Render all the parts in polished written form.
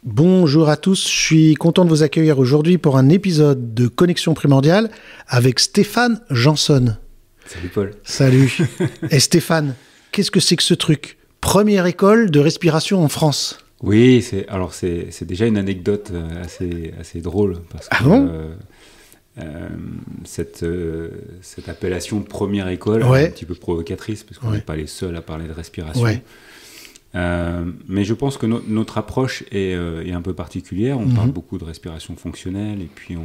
Bonjour à tous, je suis content de vous accueillir aujourd'hui pour un épisode de Connexion Primordiale avec Stéphane Janson. Salut Paul. Salut. Et Stéphane, qu'est-ce que c'est que ce truc? Première école de respiration en France. Oui, c'est déjà une anecdote assez drôle. Parce que, bon cette appellation première école Ouais. est un petit peu provocatrice parce qu'on n'est pas les seuls à parler de respiration. Ouais. Mais je pense que notre approche est un peu particulière. On parle beaucoup de respiration fonctionnelle et puis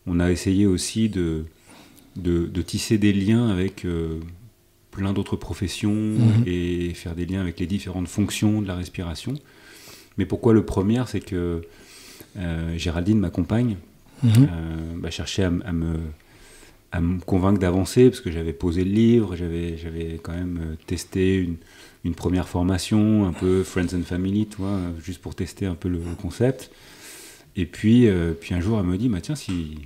on a essayé aussi de tisser des liens avec plein d'autres professions et faire des liens avec les différentes fonctions de la respiration. Mais pourquoi le premier, c'est que Géraldine, ma compagne, cherchait à me convaincre d'avancer parce que j'avais posé le livre, j'avais quand même testé une première formation, un peu Friends and Family, tu vois, juste pour tester un peu le concept. Et puis un jour, elle me dit, tiens, si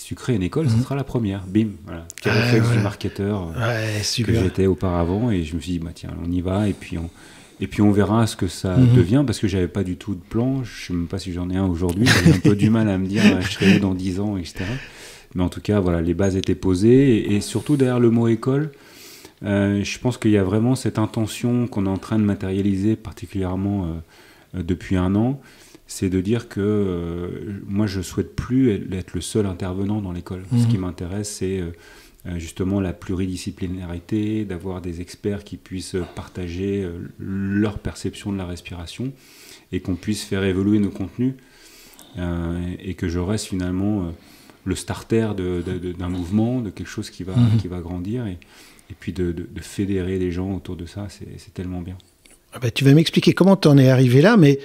tu crées une école, ce sera la première. Bim, voilà. Petit réflexe du marketeur que j'étais auparavant. Et je me suis dit, tiens, on y va. Et puis on verra ce que ça devient, parce que j'avais pas du tout de plan. Je sais même pas si j'en ai un aujourd'hui. J'ai un peu du mal à me dire, je serai où dans 10 ans, etc. Mais en tout cas, voilà, les bases étaient posées. Et surtout, derrière le mot école, je pense qu'il y a vraiment cette intention qu'on est en train de matérialiser, particulièrement depuis un an. C'est de dire que moi, je ne souhaite plus être le seul intervenant dans l'école. Ce qui m'intéresse, c'est justement la pluridisciplinarité, d'avoir des experts qui puissent partager leur perception de la respiration et qu'on puisse faire évoluer nos contenus et que je reste finalement le starter d'un mouvement, de quelque chose qui va grandir et puis de fédérer les gens autour de ça, c'est tellement bien. Tu vas m'expliquer comment tu en es arrivé là, mais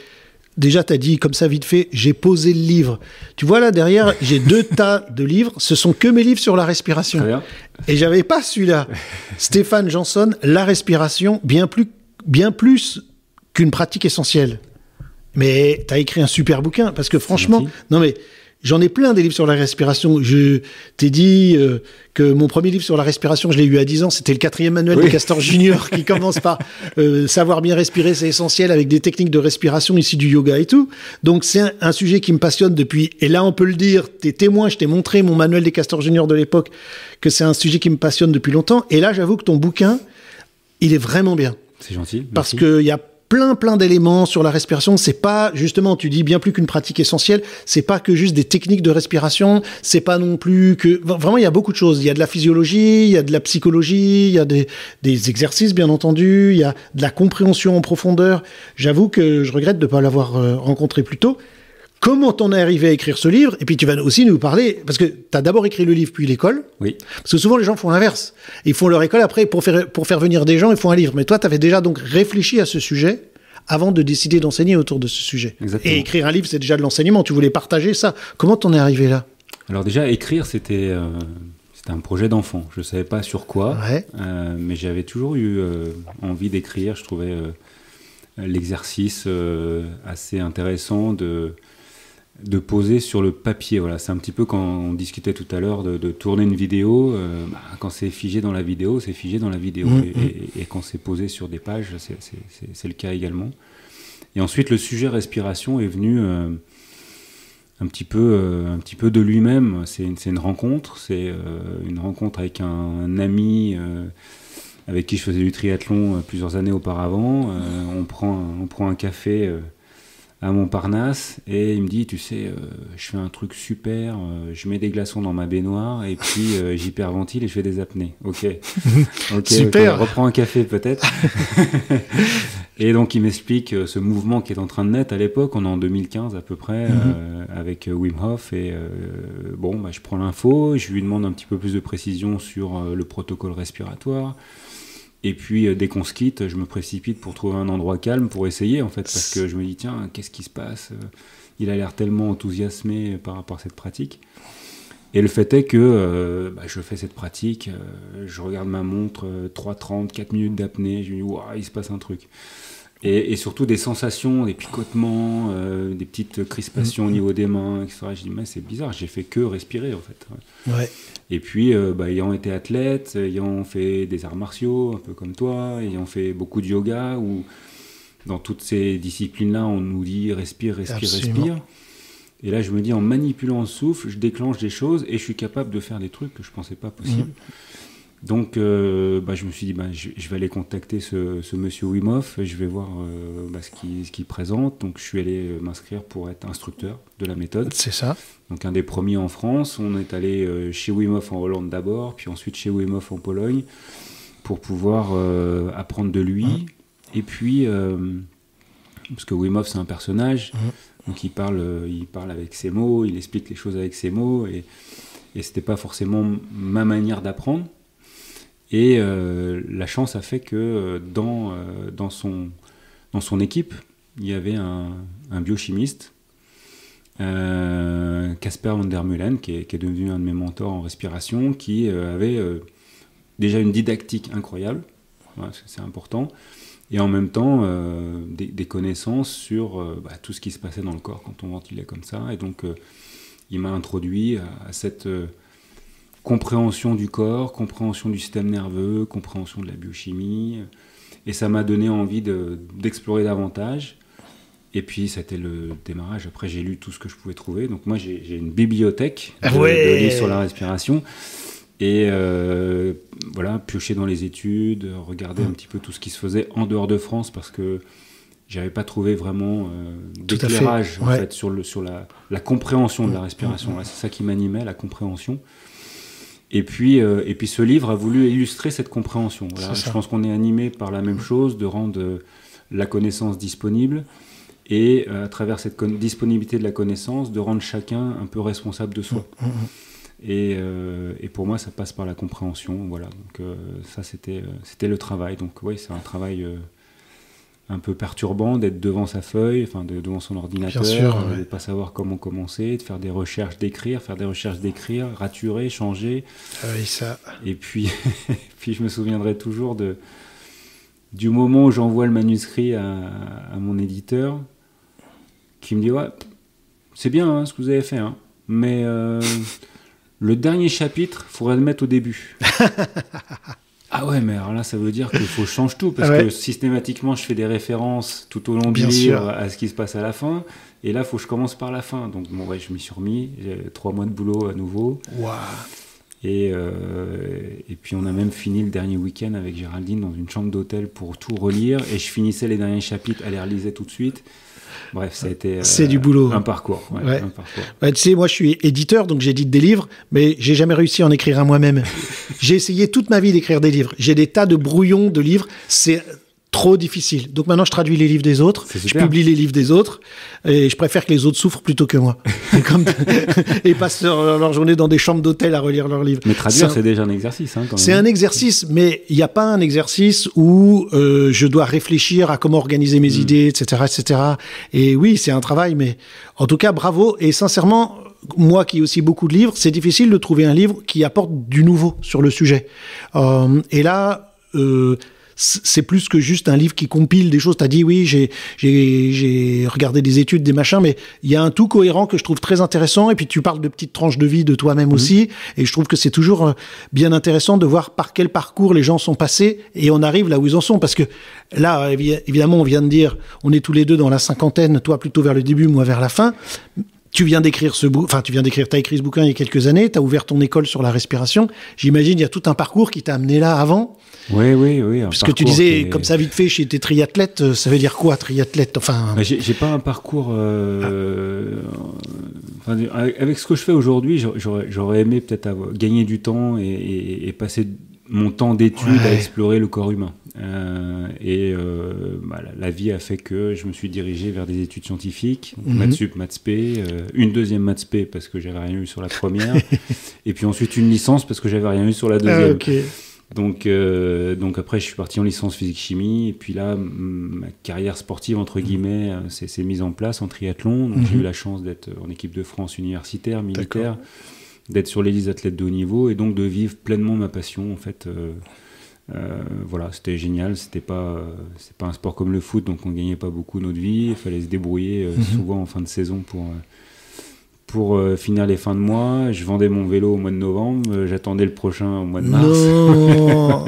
déjà, tu as dit comme ça vite fait, j'ai posé le livre. Tu vois là derrière, j'ai 2 tas de livres. Ce sont que mes livres sur la respiration. Et j'avais pas celui-là. Stéphane Janson, la respiration, bien plus qu'une pratique essentielle. Mais tu as écrit un super bouquin parce que franchement, j'en ai plein des livres sur la respiration. Je t'ai dit que mon premier livre sur la respiration, je l'ai eu à 10 ans. C'était le 4e manuel de Castor Junior qui commence par savoir bien respirer, c'est essentiel, avec des techniques de respiration ici du yoga et tout. Donc c'est un sujet qui me passionne depuis. Et là, on peut le dire, t'es témoin, je t'ai montré mon manuel des Castor Junior de l'époque, que c'est un sujet qui me passionne depuis longtemps. Et là, j'avoue que ton bouquin, il est vraiment bien. C'est gentil. Merci. Parce qu'il y a plein d'éléments sur la respiration. C'est pas, justement, tu dis bien plus qu'une pratique essentielle, c'est pas que juste des techniques de respiration, c'est pas non plus que... Vraiment, il y a beaucoup de choses. Il y a de la physiologie, il y a de la psychologie, il y a des exercices, bien entendu, il y a de la compréhension en profondeur. J'avoue que je regrette de ne pas l'avoir rencontré plus tôt. Comment t'en es arrivé à écrire ce livre? Et puis tu vas aussi nous parler, parce que t'as d'abord écrit le livre puis l'école. Oui. Parce que souvent les gens font l'inverse. Ils font leur école, après pour faire venir des gens, ils font un livre. Mais toi, t'avais déjà donc réfléchi à ce sujet avant de décider d'enseigner autour de ce sujet. Exactement. Et écrire un livre, c'est déjà de l'enseignement. Tu voulais partager ça. Comment t'en es arrivé là? Alors déjà, écrire, c'était un projet d'enfant. Je ne savais pas sur quoi, mais j'avais toujours eu envie d'écrire. Je trouvais l'exercice assez intéressant de poser sur le papier. Voilà. C'est un petit peu quand on discutait tout à l'heure de tourner une vidéo. Quand c'est figé dans la vidéo, c'est figé dans la vidéo. Et quand c'est posé sur des pages, c'est le cas également. Et ensuite, le sujet respiration est venu un petit peu de lui-même. C'est une rencontre. C'est une rencontre avec un ami avec qui je faisais du triathlon plusieurs années auparavant. On prend un café à Montparnasse et il me dit, tu sais, je fais un truc super, je mets des glaçons dans ma baignoire et puis j'hyperventile et je fais des apnées. Ok, super. Okay, reprends un café peut-être. Et donc il m'explique ce mouvement qui est en train de naître à l'époque, on est en 2015 à peu près, avec Wim Hof et je prends l'info, je lui demande un petit peu plus de précision sur le protocole respiratoire. Et puis, dès qu'on se quitte, je me précipite pour trouver un endroit calme pour essayer, en fait, parce que je me dis, tiens, qu'est-ce qui se passe? Il a l'air tellement enthousiasmé par rapport à cette pratique. Et le fait est que je fais cette pratique, je regarde ma montre, 3h30, 4 minutes d'apnée, je me dis, waouh, il se passe un truc. Et surtout des sensations, des picotements, des petites crispations au niveau des mains, etc. Je dis, mais c'est bizarre, j'ai fait que respirer, en fait. Ouais. Et puis, ayant été athlète, ayant fait des arts martiaux, un peu comme toi, ayant fait beaucoup de yoga, où dans toutes ces disciplines-là, on nous dit respire, respire, Absolument. respire. Et là, je me dis, en manipulant le souffle, je déclenche des choses et je suis capable de faire des trucs que je ne pensais pas possible. Donc, je me suis dit, je vais aller contacter ce monsieur Wim Hof, et je vais voir ce qu'il présente. Donc, je suis allé m'inscrire pour être instructeur de la méthode. C'est ça. Donc, un des premiers en France. On est allé chez Wim Hof en Hollande d'abord, puis ensuite chez Wim Hof en Pologne, pour pouvoir apprendre de lui. Et puis, parce que Wim Hof, c'est un personnage, donc il parle avec ses mots, il explique les choses avec ses mots, et c'était pas forcément ma manière d'apprendre. Et la chance a fait que dans son équipe, il y avait un biochimiste, Casper van der Meulen, qui est devenu un de mes mentors en respiration, qui avait déjà une didactique incroyable, parce que c'est important, et en même temps des connaissances sur tout ce qui se passait dans le corps quand on ventilait comme ça. Et donc il m'a introduit à cette compréhension du corps, compréhension du système nerveux, compréhension de la biochimie, et ça m'a donné envie d'explorer davantage. Et puis c'était le démarrage. Après, j'ai lu tout ce que je pouvais trouver. Donc moi, j'ai une bibliothèque de livres sur la respiration. Et piocher dans les études, regarder un petit peu tout ce qui se faisait en dehors de France, parce que j'avais pas trouvé vraiment d'éclairage en fait, sur la compréhension de la respiration. Là, c'est ça qui m'animait, la compréhension. Et puis ce livre a voulu illustrer cette compréhension. Voilà. Je pense qu'on est animé par la même chose, de rendre la connaissance disponible, et à travers cette disponibilité de la connaissance, de rendre chacun un peu responsable de soi. Et pour moi, ça passe par la compréhension. Voilà. Donc ça, c'était le travail. Donc oui, c'est un travail un peu perturbant d'être devant sa feuille, devant son ordinateur, de ne pas savoir comment commencer, de faire des recherches, d'écrire, raturer, changer. Oui, ça. Et puis, puis je me souviendrai toujours du moment où j'envoie le manuscrit à mon éditeur, qui me dit « Ouais, c'est bien ce que vous avez fait, mais le dernier chapitre, il faudrait le mettre au début. » Ah ouais, mais alors là, ça veut dire qu'il faut que je change tout, parce que systématiquement, je fais des références tout au long du livre à ce qui se passe à la fin, et là, il faut que je commence par la fin. Donc, je m'y suis remis, j'ai 3 mois de boulot à nouveau. Wow. Et puis, on a même fini le dernier week-end avec Géraldine dans une chambre d'hôtel pour tout relire, et je finissais les derniers chapitres, elle les relisait tout de suite. Bref, ça a été c'est du boulot. Un parcours. Un parcours. Tu sais, moi, je suis éditeur, donc j'édite des livres, mais j'ai jamais réussi à en écrire un moi-même. J'ai essayé toute ma vie d'écrire des livres. J'ai des tas de brouillons de livres. C'est trop difficile. Donc maintenant, je traduis les livres des autres, je publie les livres des autres, et je préfère que les autres souffrent plutôt que moi. Et passent leur journée dans des chambres d'hôtel à relire leurs livres. Mais traduire, c'est déjà un exercice. Quand même. C'est un exercice, mais il n'y a pas un exercice où je dois réfléchir à comment organiser mes idées, etc., etc. Et oui, c'est un travail, mais en tout cas, bravo. Et sincèrement, moi qui ai aussi beaucoup de livres, c'est difficile de trouver un livre qui apporte du nouveau sur le sujet. Et là... c'est plus que juste un livre qui compile des choses. T'as dit, oui, j'ai regardé des études, des machins, mais il y a un tout cohérent que je trouve très intéressant. Et puis, tu parles de petites tranches de vie de toi-même aussi. Et je trouve que c'est toujours bien intéressant de voir par quel parcours les gens sont passés et on arrive là où ils en sont. Parce que là, évidemment, on vient de dire, on est tous les deux dans la cinquantaine, toi plutôt vers le début, moi vers la fin. Tu viens d'écrire t'as écrit ce bouquin il y a quelques années, t'as ouvert ton école sur la respiration. J'imagine, il y a tout un parcours qui t'a amené là avant. Oui. Parce que tu disais, comme ça, vite fait, chez tes triathlètes, ça veut dire quoi, triathlète? J'ai pas un parcours... avec ce que je fais aujourd'hui, j'aurais aimé peut-être gagner du temps et passer mon temps d'études à explorer le corps humain. La vie a fait que je me suis dirigé vers des études scientifiques, maths sup, maths spé, une deuxième maths spé parce que j'avais rien eu sur la première, et puis ensuite une licence parce que j'avais rien eu sur la deuxième. Donc après je suis parti en licence physique-chimie, et puis là ma carrière sportive entre guillemets s'est mise en place en triathlon. Donc j'ai eu la chance d'être en équipe de France universitaire, militaire, d'être sur les 10 athlètes de haut niveau, et donc de vivre pleinement ma passion en fait. C'était génial. C'est pas un sport comme le foot, donc on gagnait pas beaucoup notre vie. Il fallait se débrouiller souvent en fin de saison pour finir les fins de mois. Je vendais mon vélo au mois de novembre, j'attendais le prochain au mois de mars. Non.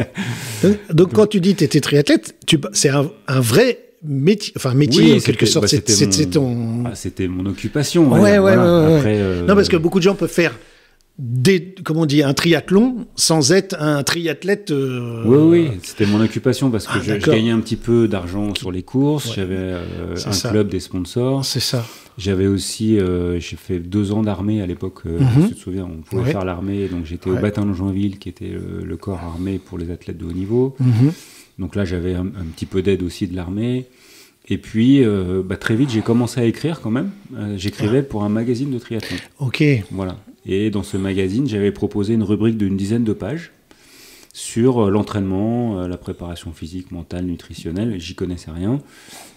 Donc quand tu dis que tu étais triathlète, c'est un vrai métier, Oui, en quelque sorte. C'était mon occupation. Ouais. Après, non, parce que beaucoup de gens peuvent faire un triathlon sans être un triathlète. Oui, c'était mon occupation parce que je gagnais un petit peu d'argent sur les courses. J'avais un club, des sponsors. C'est ça. J'avais aussi, j'ai fait 2 ans d'armée à l'époque. Tu te souviens, on pouvait faire l'armée. Donc j'étais au bataillon Joinville, qui était le corps armé pour les athlètes de haut niveau. Donc là, j'avais un petit peu d'aide aussi de l'armée. Et puis, très vite, j'ai commencé à écrire quand même. J'écrivais pour un magazine de triathlon. Ok. Voilà. Et dans ce magazine, j'avais proposé une rubrique d'une dizaine de pages sur l'entraînement, la préparation physique, mentale, nutritionnelle. J'y connaissais rien,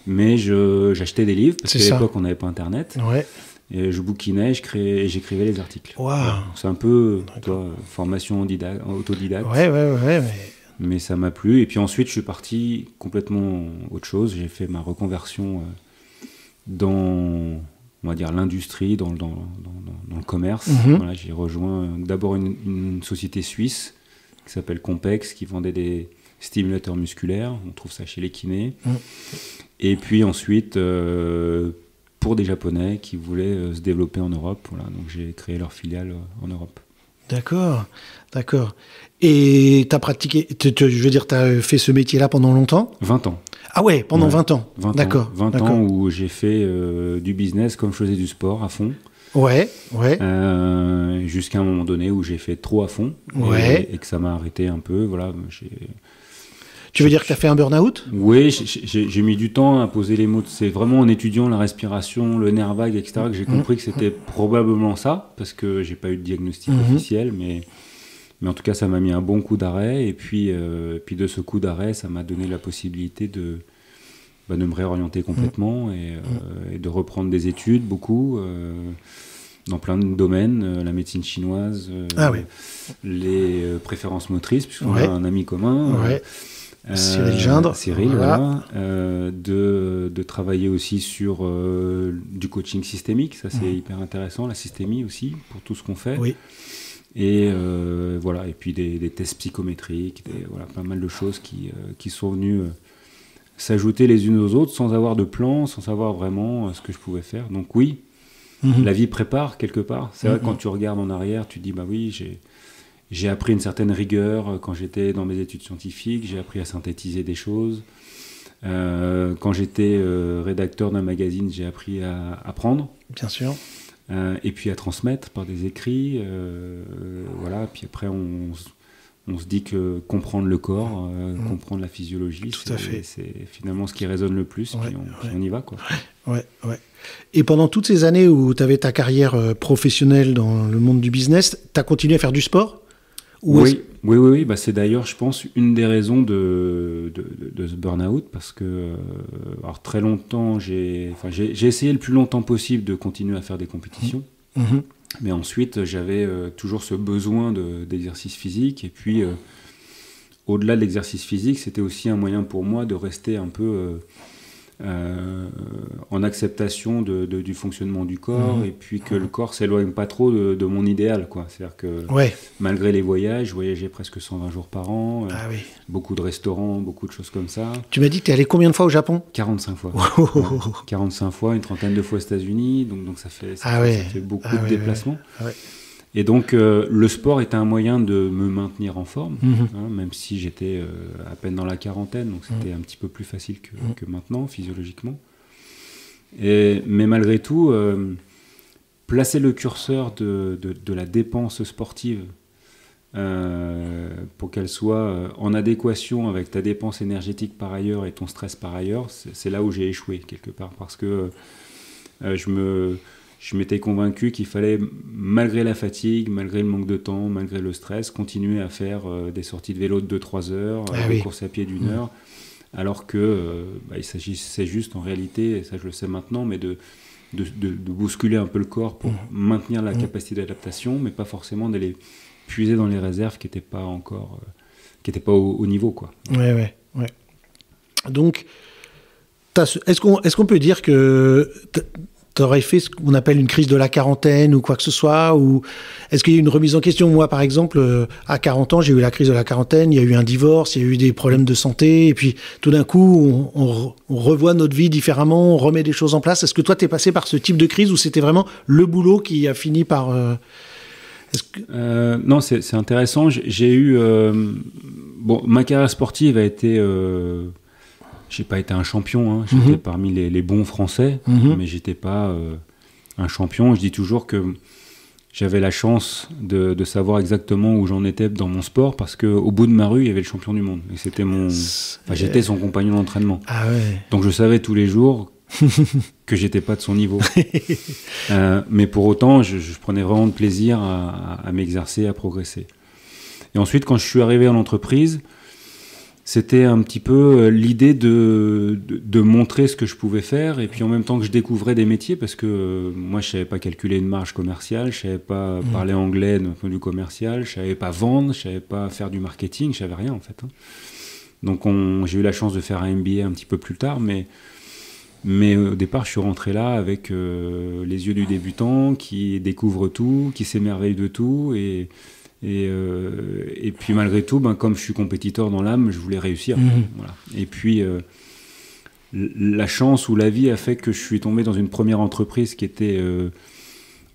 mais j'achetais des livres, parce qu'à l'époque, on n'avait pas Internet. Ouais. Et je bouquinais et j'écrivais les articles. Wow. Voilà. C'est un peu formation autodidacte. Ouais. Mais ça m'a plu. Et puis ensuite, je suis parti complètement autre chose. J'ai fait ma reconversion dans... on va dire l'industrie, dans le commerce. Voilà, j'ai rejoint d'abord une société suisse qui s'appelle Compex, qui vendait des stimulateurs musculaires. On trouve ça chez les kinés. Et puis ensuite, pour des Japonais qui voulaient se développer en Europe. Voilà, donc j'ai créé leur filiale en Europe. D'accord. Et tu as pratiqué, tu as fait ce métier-là pendant longtemps ? 20 ans. Ah ouais, pendant 20 ans. 20 ans où j'ai fait du business comme je faisais du sport à fond. Ouais. Jusqu'à un moment donné où j'ai fait trop à fond et que ça m'a arrêté un peu. Voilà, tu veux dire que tu as fait un burn-out ? Oui, j'ai mis du temps à poser les mots. C'est vraiment en étudiant la respiration, le nerf vague, etc., que j'ai compris que c'était probablement ça, parce que j'ai pas eu de diagnostic officiel, mais en tout cas, ça m'a mis un bon coup d'arrêt. Et puis de ce coup d'arrêt, ça m'a donné la possibilité de me réorienter complètement et de reprendre des études, beaucoup, dans plein de domaines, la médecine chinoise, les préférences motrices, puisqu'on a un ami commun. Cyril Gindre. Voilà. De travailler aussi sur du coaching systémique, ça c'est hyper intéressant, la systémie aussi, pour tout ce qu'on fait. Oui. Et voilà, et puis des tests psychométriques, pas mal de choses qui sont venues s'ajouter les unes aux autres sans avoir de plan, sans savoir vraiment ce que je pouvais faire. Donc oui, la vie prépare quelque part. C'est vrai que quand tu regardes en arrière, tu te dis bah oui, j'ai appris une certaine rigueur quand j'étais dans mes études scientifiques, j'ai appris à synthétiser des choses. Quand j'étais rédacteur d'un magazine, j'ai appris à apprendre. Bien sûr. Et puis à transmettre par des écrits. Voilà. Puis après, on se dit que comprendre le corps, comprendre la physiologie, c'est finalement ce qui résonne le plus. Puis on y va, quoi. Ouais. Et pendant toutes ces années où tu avais ta carrière professionnelle dans le monde du business, tu as continué à faire du sport ? Oui. Bah, c'est d'ailleurs, je pense, une des raisons de ce burn-out, parce que alors très longtemps, j'ai essayé le plus longtemps possible de continuer à faire des compétitions, mais ensuite j'avais toujours ce besoin d'exercice physique, et puis au-delà de l'exercice physique, c'était aussi un moyen pour moi de rester un peu en acceptation du fonctionnement du corps, et puis que le corps s'éloigne pas trop de mon idéal, quoi. C'est-à-dire que malgré les voyages, je voyageais presque 120 jours par an, beaucoup de restaurants, beaucoup de choses comme ça. Tu m'as dit que tu es allé combien de fois au Japon ? 45 fois. 45 fois, une trentaine de fois aux États-Unis, donc ça fait beaucoup de déplacements. Et donc, le sport était un moyen de me maintenir en forme, même si j'étais à peine dans la quarantaine, donc c'était un petit peu plus facile que maintenant, physiologiquement. Mais malgré tout, placer le curseur de la dépense sportive pour qu'elle soit en adéquation avec ta dépense énergétique par ailleurs et ton stress par ailleurs, c'est là où j'ai échoué, quelque part, parce que je m'étais convaincu qu'il fallait, malgré la fatigue, malgré le manque de temps, malgré le stress, continuer à faire des sorties de vélo de 2-3 heures, des courses à pied d'1 heure, alors que il s'agissait juste en réalité, et ça je le sais maintenant, mais de bousculer un peu le corps pour maintenir la capacité d'adaptation, mais pas forcément d'aller puiser dans les réserves qui n'étaient pas encore, qui n'étaient pas au niveau, quoi. Ouais. Donc, est-ce qu'on peut dire que t'aurais fait ce qu'on appelle une crise de la quarantaine ou quoi que ce soit, ou est-ce qu'il y a eu une remise en question? Moi, par exemple, à 40 ans, j'ai eu la crise de la quarantaine, il y a eu un divorce, il y a eu des problèmes de santé, et puis tout d'un coup, on revoit notre vie différemment, on remet des choses en place. Est-ce que toi, t'es passé par ce type de crise ou c'était vraiment le boulot qui a fini par... Non, c'est intéressant. J'ai eu... bon, ma carrière sportive a été... j'ai pas été un champion, hein. J'étais parmi les bons Français, mais j'étais pas un champion. Je dis toujours que j'avais la chance de savoir exactement où j'en étais dans mon sport, parce qu'au bout de ma rue, il y avait le champion du monde. Et c'était j'étais son compagnon d'entraînement. Ah ouais. Donc je savais tous les jours que j'étais pas de son niveau. Mais pour autant, je prenais vraiment de plaisir à m'exercer, à progresser. Et ensuite, quand je suis arrivé en entreprise, c'était un petit peu l'idée de montrer ce que je pouvais faire, et puis en même temps que je découvrais des métiers, parce que moi je savais pas calculer une marge commerciale, je savais pas parler anglais d'un point de vue commercial, je savais pas vendre, je savais pas faire du marketing, je savais rien en fait. Donc j'ai eu la chance de faire un MBA un petit peu plus tard, mais au départ je suis rentré là avec les yeux du débutant qui découvre tout, qui s'émerveille de tout, et puis malgré tout, comme je suis compétiteur dans l'âme, je voulais réussir. Voilà. Et puis la chance ou la vie a fait que je suis tombé dans une première entreprise qui était,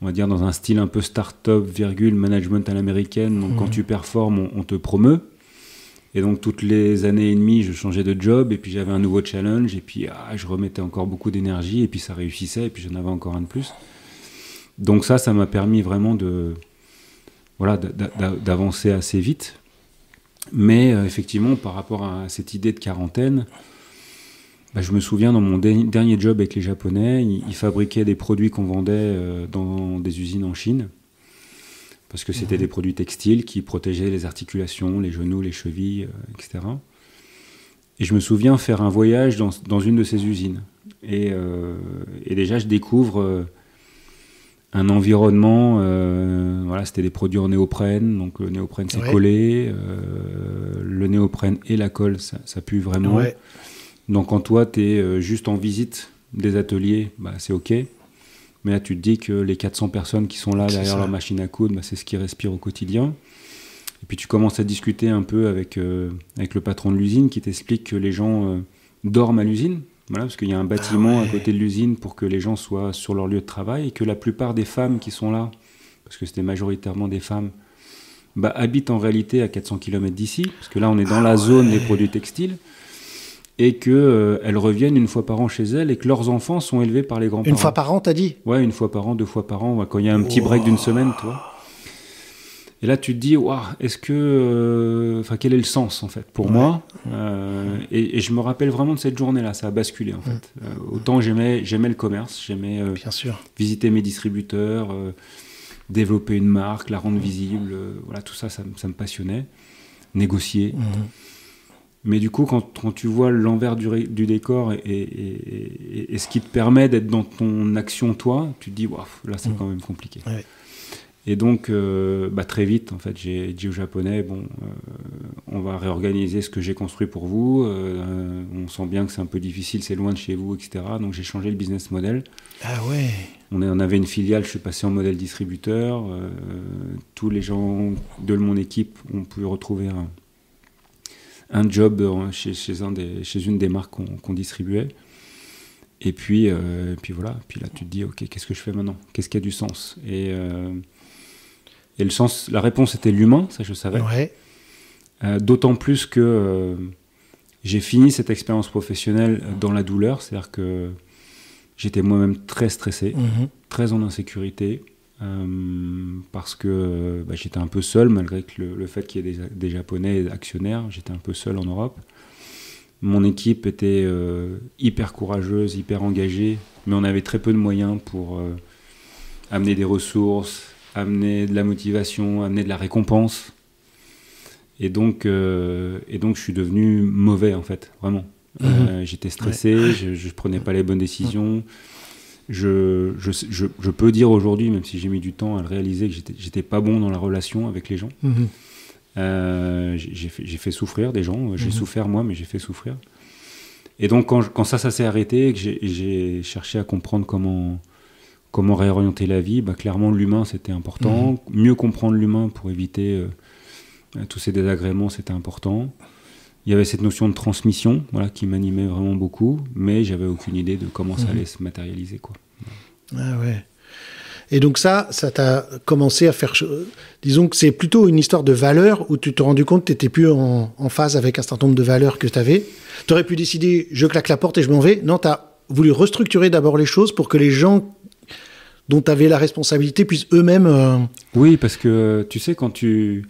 on va dire, dans un style un peu start-up, management à l'américaine. Donc quand tu performes, on te promeut. Et donc toutes les années et demie, je changeais de job, et puis j'avais un nouveau challenge, et puis je remettais encore beaucoup d'énergie, et puis ça réussissait, et puis j'en avais encore un de plus. Donc ça m'a permis vraiment d'avancer assez vite. Mais effectivement, par rapport à cette idée de quarantaine, je me souviens dans mon dernier job avec les Japonais, ils fabriquaient des produits qu'on vendait dans des usines en Chine, parce que c'était des produits textiles qui protégeaient les articulations, les genoux, les chevilles, etc. Et je me souviens faire un voyage dans une de ces usines. Et déjà, je découvre... un environnement, c'était des produits en néoprène, donc le néoprène c'est collé, le néoprène et la colle ça pue vraiment. Ouais. Donc quand toi tu es juste en visite des ateliers, c'est ok, mais là tu te dis que les 400 personnes qui sont là derrière leur machine à coudre, c'est ce qu'ils respirent au quotidien. Et puis tu commences à discuter un peu avec le patron de l'usine qui t'explique que les gens dorment à l'usine. Voilà, parce qu'il y a un bâtiment à côté de l'usine pour que les gens soient sur leur lieu de travail, et que la plupart des femmes qui sont là, parce que c'était majoritairement des femmes, habitent en réalité à 400 km d'ici, parce que là on est dans la zone des produits textiles, et qu'elles reviennent une fois par an chez elles, et que leurs enfants sont élevés par les grands-parents. Une fois par an, t'as dit? Ouais, une fois par an, 2 fois par an, quand il y a un petit break d'une semaine, toi. Et là, tu te dis, est-ce que, quel est le sens en fait pour moi? Et je me rappelle vraiment de cette journée-là, ça a basculé en fait. Autant j'aimais le commerce, j'aimais bien sûr, visiter mes distributeurs, développer une marque, la rendre visible, tout ça, ça me passionnait. Négocier. Mais du coup, quand tu vois l'envers du décor et ce qui te permet d'être dans ton action toi, tu te dis, là c'est quand même compliqué. Ouais. Et donc, très vite, en fait, j'ai dit aux Japonais, on va réorganiser ce que j'ai construit pour vous. On sent bien que c'est un peu difficile, c'est loin de chez vous, etc. Donc, j'ai changé le business model. Ah ouais. On avait une filiale, je suis passé en modèle distributeur. Tous les gens de mon équipe ont pu retrouver un job chez une des marques qu'on distribuait. Et puis voilà. Puis là, tu te dis, ok, qu'est-ce que je fais maintenant? Qu'est-ce qui a du sens? Et le sens, la réponse était l'humain, ça je savais. Ouais. D'autant plus que j'ai fini cette expérience professionnelle dans la douleur, c'est-à-dire que j'étais moi-même très stressé, très en insécurité, parce que j'étais un peu seul, malgré que le fait qu'il y ait des Japonais actionnaires, j'étais un peu seul en Europe. Mon équipe était hyper courageuse, hyper engagée, mais on avait très peu de moyens pour amener des ressources, amener de la motivation, amener de la récompense. Et donc je suis devenu mauvais, en fait, vraiment. J'étais stressé, je prenais pas les bonnes décisions. Je peux dire aujourd'hui, même si j'ai mis du temps à le réaliser, que j'étais pas bon dans la relation avec les gens. J'ai fait souffrir des gens, j'ai souffert moi, mais j'ai fait souffrir. Et donc quand ça s'est arrêté, que j'ai cherché à comprendre comment comment réorienter la vie, clairement l'humain c'était important, mieux comprendre l'humain pour éviter tous ces désagréments, c'était important. Il y avait cette notion de transmission, qui m'animait vraiment beaucoup, mais j'avais aucune idée de comment ça allait se matérialiser, quoi. Ah ouais. Et donc ça t'a commencé à faire... Disons que c'est plutôt une histoire de valeurs où tu te rendu compte que tu n'étais plus en phase avec un certain nombre de valeurs que tu avais. Tu aurais pu décider, je claque la porte et je m'en vais. Non, tu as voulu restructurer d'abord les choses pour que les gens dont tu avais la responsabilité puissent eux-mêmes... Oui, parce que tu sais, quand tu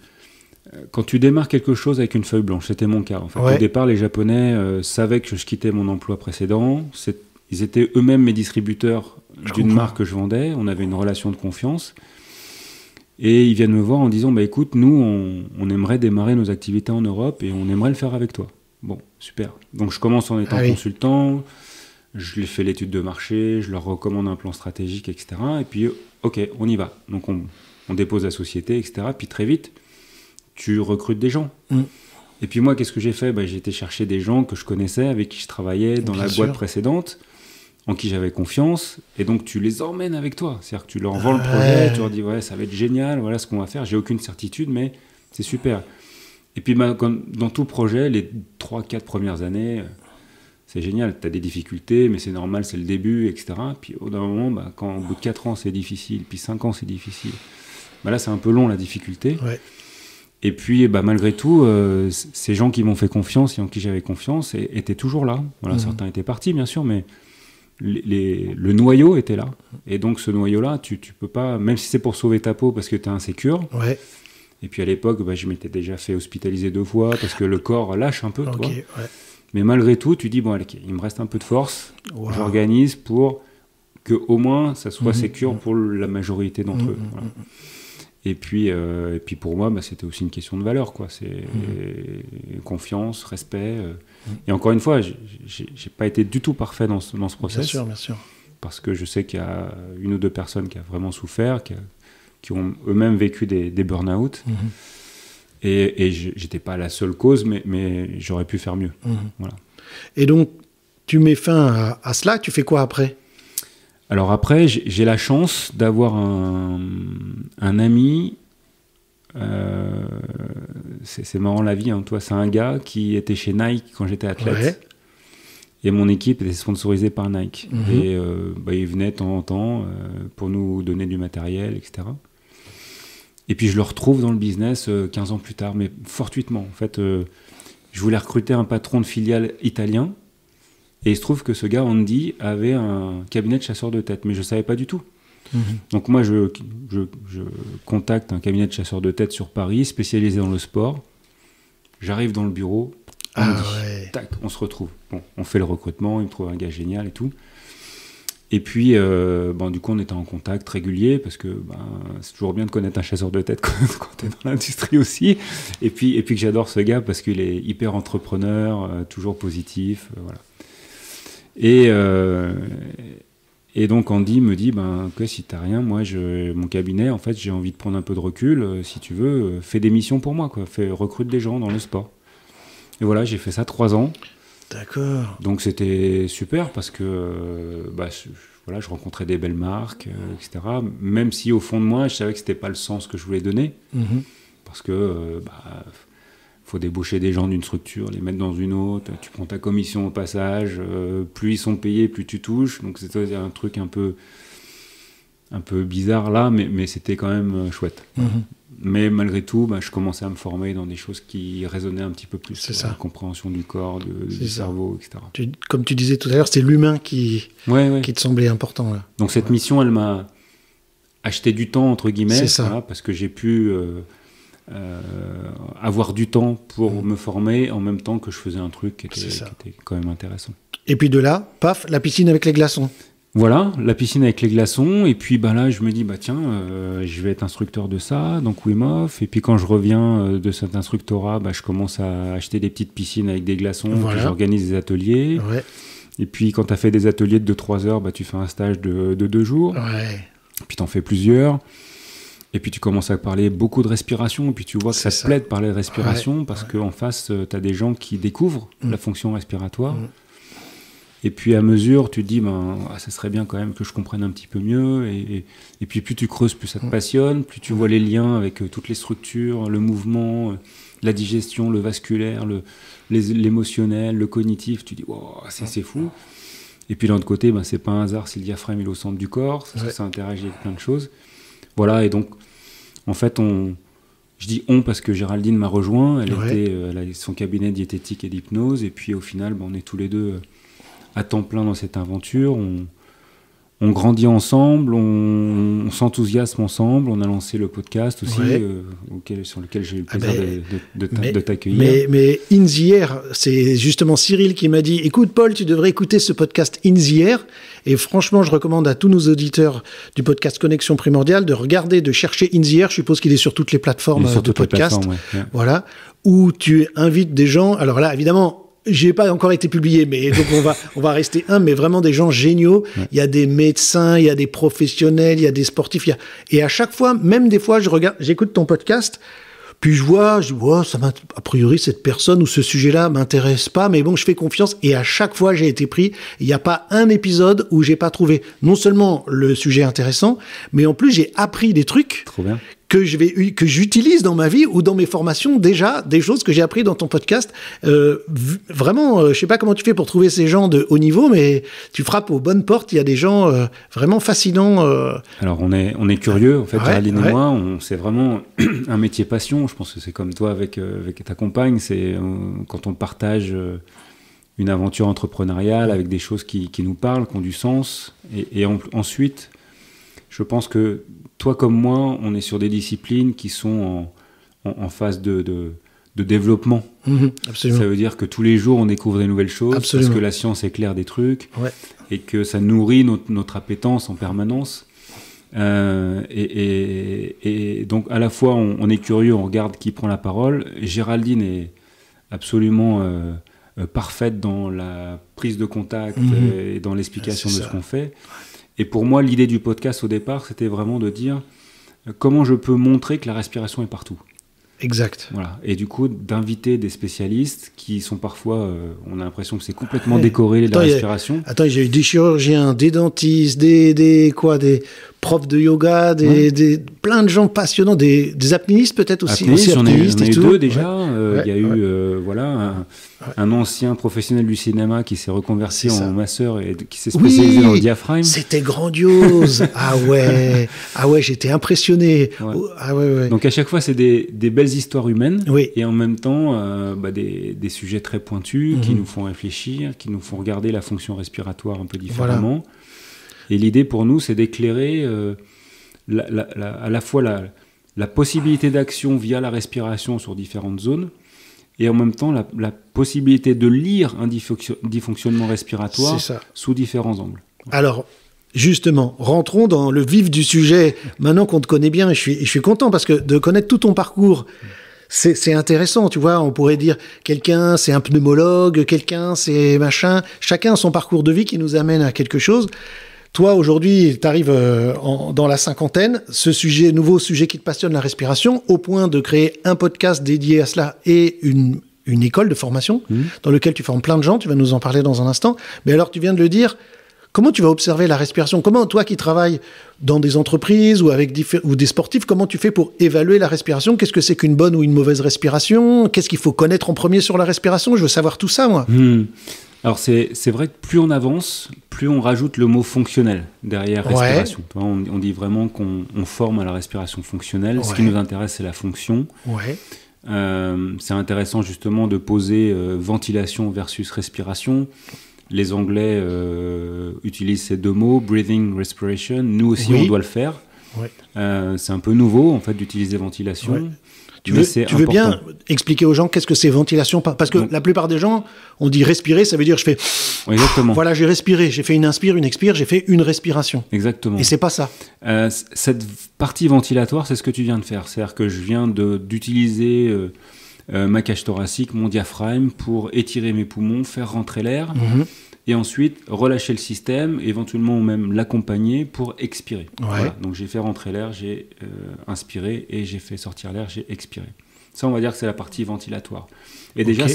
démarres quelque chose avec une feuille blanche, c'était mon cas. En fait. Au départ, les Japonais savaient que je quittais mon emploi précédent. Ils étaient eux-mêmes mes distributeurs d'une marque que je vendais. On avait une relation de confiance. Et ils viennent me voir en disant, écoute, nous, on aimerait démarrer nos activités en Europe et on aimerait le faire avec toi. Bon, super. Donc, je commence en étant consultant. Je les fais l'étude de marché, je leur recommande un plan stratégique, etc. Et puis, OK, on y va. Donc, on dépose la société, etc. Puis, très vite, tu recrutes des gens. Et puis, moi, qu'est-ce que j'ai fait ? J'ai été chercher des gens que je connaissais, avec qui je travaillais dans la boîte précédente, en qui j'avais confiance. Et donc, tu les emmènes avec toi. C'est-à-dire que tu leur vends le projet, tu leur dis, ouais, ça va être génial, voilà ce qu'on va faire. J'ai aucune certitude, mais c'est super. Et puis, comme dans tout projet, les 3-4 premières années... c'est génial, tu as des difficultés, mais c'est normal, c'est le début, etc. Puis au d'un moment, quand au bout de 4 ans, c'est difficile, puis 5 ans, c'est difficile, là, c'est un peu long, la difficulté. Ouais. Et puis, malgré tout, ces gens qui m'ont fait confiance et en qui j'avais confiance étaient toujours là. Voilà, certains étaient partis, bien sûr, mais le noyau était là. Et donc, ce noyau-là, tu peux pas, même si c'est pour sauver ta peau parce que tu es insécure. Ouais. Et puis, à l'époque, je m'étais déjà fait hospitaliser 2 fois parce que le corps lâche un peu, tu vois. Ouais. Mais malgré tout, tu dis, allez, il me reste un peu de force, j'organise pour qu'au moins ça soit sécure pour la majorité d'entre eux. Voilà. Et puis pour moi, c'était aussi une question de valeur, quoi. C'est confiance, respect. Et encore une fois, j'ai pas été du tout parfait dans ce process. Bien sûr. Parce que je sais qu'il y a 1 ou 2 personnes qui ont vraiment souffert, qui ont eux-mêmes vécu des burn-out. Et j'étais pas la seule cause, mais j'aurais pu faire mieux. Voilà. Et donc, tu mets fin à cela, tu fais quoi après ? Alors après, j'ai la chance d'avoir un ami, c'est marrant la vie, hein, toi, c'est un gars qui était chez Nike quand j'étais athlète. Ouais. Et mon équipe était sponsorisée par Nike. Et il venait de temps en temps pour nous donner du matériel, etc. Et puis je le retrouve dans le business 15 ans plus tard, mais fortuitement. En fait, je voulais recruter un patron de filiale italien, et il se trouve que ce gars, Andy, avait un cabinet de chasseurs de tête, mais je ne savais pas du tout. Donc moi, je contacte un cabinet de chasseurs de tête sur Paris, spécialisé dans le sport. J'arrive dans le bureau, tac, on se retrouve. Bon, on fait le recrutement, il me trouve un gars génial et tout. Et puis, du coup, on était en contact régulier parce que c'est toujours bien de connaître un chasseur de tête quand tu es dans l'industrie aussi. Et puis que j'adore ce gars parce qu'il est hyper entrepreneur, toujours positif. Voilà. Et donc, Andy me dit que si tu n'as rien, moi, mon cabinet, en fait, j'ai envie de prendre un peu de recul. Si tu veux, fais des missions pour moi, quoi. Recrute des gens dans le sport. Et voilà, j'ai fait ça 3 ans. D'accord. Donc c'était super parce que je rencontrais des belles marques, etc. Même si au fond de moi, je savais que c'était pas le sens que je voulais donner. Parce que faut débaucher des gens d'une structure, les mettre dans une autre. Tu prends ta commission au passage. Plus ils sont payés, plus tu touches. Donc c'était un truc un peu bizarre là, mais c'était quand même chouette. Mais malgré tout, je commençais à me former dans des choses qui résonnaient un petit peu plus. C'est ça. La compréhension du corps, du cerveau, etc. Comme tu disais tout à l'heure, c'est l'humain qui te semblait important. Là. Donc cette mission, elle m'a acheté du temps, entre guillemets. C'est ça. Voilà, parce que j'ai pu avoir du temps pour me former en même temps que je faisais un truc qui était quand même intéressant. Et puis de là, paf, la piscine avec les glaçons. Voilà, la piscine avec les glaçons, et puis là je me dis je vais être instructeur de ça, donc Wim Hof, et puis quand je reviens de cet instructorat, je commence à acheter des petites piscines avec des glaçons, puis j'organise des ateliers, et puis quand tu as fait des ateliers de 2-3 heures, tu fais un stage de 2 jours, puis tu en fais plusieurs, et puis tu commences à parler beaucoup de respiration, et puis tu vois que ça te plaît de parler de respiration, parce qu'en face, tu as des gens qui découvrent la fonction respiratoire. Et puis à mesure, tu te dis, ça serait bien quand même que je comprenne un petit peu mieux. Et puis plus tu creuses, plus ça te passionne, plus tu vois les liens avec toutes les structures, le mouvement, la digestion, le vasculaire, l'émotionnel, le cognitif. Tu dis, wow, c'est fou. Et puis de l'autre côté, c'est pas un hasard si le diaphragme est au centre du corps, ça interagit avec plein de choses. Voilà, et donc, en fait, je dis on parce que Géraldine m'a rejoint, elle a son cabinet diététique et d'hypnose, et puis au final, on est tous les deux à temps plein dans cette aventure, on grandit ensemble, on s'enthousiasme ensemble, on a lancé le podcast aussi, sur lequel j'ai eu le plaisir de t'accueillir. Mais In the Air, c'est justement Cyril qui m'a dit « Écoute Paul, tu devrais écouter ce podcast In the Air ». Et franchement, je recommande à tous nos auditeurs du podcast Connexion Primordiale de regarder, de chercher In the Air. Je suppose qu'il est sur toutes les plateformes de podcast. Voilà, où tu invites des gens. Alors là, évidemment, j'ai pas encore été publié, mais donc on va rester mais vraiment des gens géniaux. Ouais. Il y a des médecins, il y a des professionnels, il y a des sportifs. Et à chaque fois, même des fois, j'écoute ton podcast. Puis je dis, a priori, cette personne ou ce sujet-là m'intéresse pas, mais bon, je fais confiance. Et à chaque fois, j'ai été pris. Il n'y a pas un épisode où j'ai pas trouvé non seulement le sujet intéressant, mais en plus, j'ai appris des trucs. Trop bien. Que j'utilise dans ma vie ou dans mes formations déjà, des choses que j'ai appris dans ton podcast. Vraiment, je sais pas comment tu fais pour trouver ces gens de haut niveau, mais tu frappes aux bonnes portes. Il y a des gens vraiment fascinants. Alors on est curieux, en fait, Géraldine et moi, c'est vraiment un métier passion. Je pense que c'est comme toi avec ta compagne, c'est quand on partage une aventure entrepreneuriale avec des choses qui nous parlent, qui ont du sens. Et ensuite, je pense que toi comme moi, on est sur des disciplines qui sont en phase de développement. Absolument. Ça veut dire que tous les jours, on découvre des nouvelles choses, absolument, parce que la science éclaire des trucs, et que ça nourrit notre appétence en permanence. Et donc, à la fois, on est curieux, on regarde qui prend la parole. Géraldine est absolument parfaite dans la prise de contact et dans l'explication de ce qu'on fait. Et pour moi, l'idée du podcast au départ, c'était vraiment de dire comment je peux montrer que la respiration est partout. Exact. Voilà. Et du coup, d'inviter des spécialistes qui sont parfois, on a l'impression que c'est complètement décorrélé de la respiration. J'ai eu des chirurgiens, des dentistes, des profs de yoga, plein de gens passionnants, des apnéistes peut-être aussi. Apnéistes, j'en ai eu deux déjà. Il y a eu un ancien professionnel du cinéma qui s'est reconverti en masseur et qui s'est spécialisé dans le diaphragme. C'était grandiose. Ah ouais, j'étais impressionné. Ouais. Donc à chaque fois, c'est des belles histoires humaines et en même temps des sujets très pointus qui nous font réfléchir, qui nous font regarder la fonction respiratoire un peu différemment. Voilà. Et l'idée pour nous, c'est d'éclairer à la fois la possibilité d'action via la respiration sur différentes zones, et en même temps la possibilité de lire un dysfonctionnement respiratoire sous différents angles. Alors, justement, rentrons dans le vif du sujet. Maintenant qu'on te connaît bien, je suis content parce que de connaître tout ton parcours, c'est intéressant, tu vois. On pourrait dire quelqu'un c'est un pneumologue, quelqu'un c'est machin. Chacun a son parcours de vie qui nous amène à quelque chose. Toi, aujourd'hui, tu arrives dans la cinquantaine, nouveau sujet qui te passionne, la respiration, au point de créer un podcast dédié à cela et une école de formation dans lequel tu formes plein de gens. Tu vas nous en parler dans un instant. Mais alors, tu viens de le dire, comment tu vas observer la respiration ? Comment, toi qui travailles dans des entreprises ou avec ou des sportifs, comment tu fais pour évaluer la respiration ? Qu'est-ce que c'est qu'une bonne ou une mauvaise respiration ? Qu'est-ce qu'il faut connaître en premier sur la respiration ? Je veux savoir tout ça, moi. Alors c'est vrai que plus on avance, plus on rajoute le mot fonctionnel derrière respiration. On dit vraiment qu'on forme à la respiration fonctionnelle. Ce qui nous intéresse, c'est la fonction. C'est intéressant justement de poser ventilation versus respiration. Les Anglais utilisent ces deux mots, breathing, respiration. Nous aussi, on doit le faire. C'est un peu nouveau en fait d'utiliser ventilation. Tu veux bien expliquer aux gens qu'est-ce que c'est ventilation ? Parce que la plupart des gens, on dit respirer, ça veut dire je fais... Exactement. Voilà, j'ai respiré, j'ai fait une inspire, une expire, j'ai fait une respiration. Exactement. Et c'est pas ça. Cette partie ventilatoire, c'est ce que tu viens de faire. C'est-à-dire que je viens d'utiliser ma cage thoracique, mon diaphragme, pour étirer mes poumons, faire rentrer l'air, et ensuite relâcher le système, éventuellement même l'accompagner pour expirer. Voilà. Donc j'ai fait rentrer l'air, j'ai inspiré, et j'ai fait sortir l'air, j'ai expiré. Ça, on va dire que c'est la partie ventilatoire. Et déjà,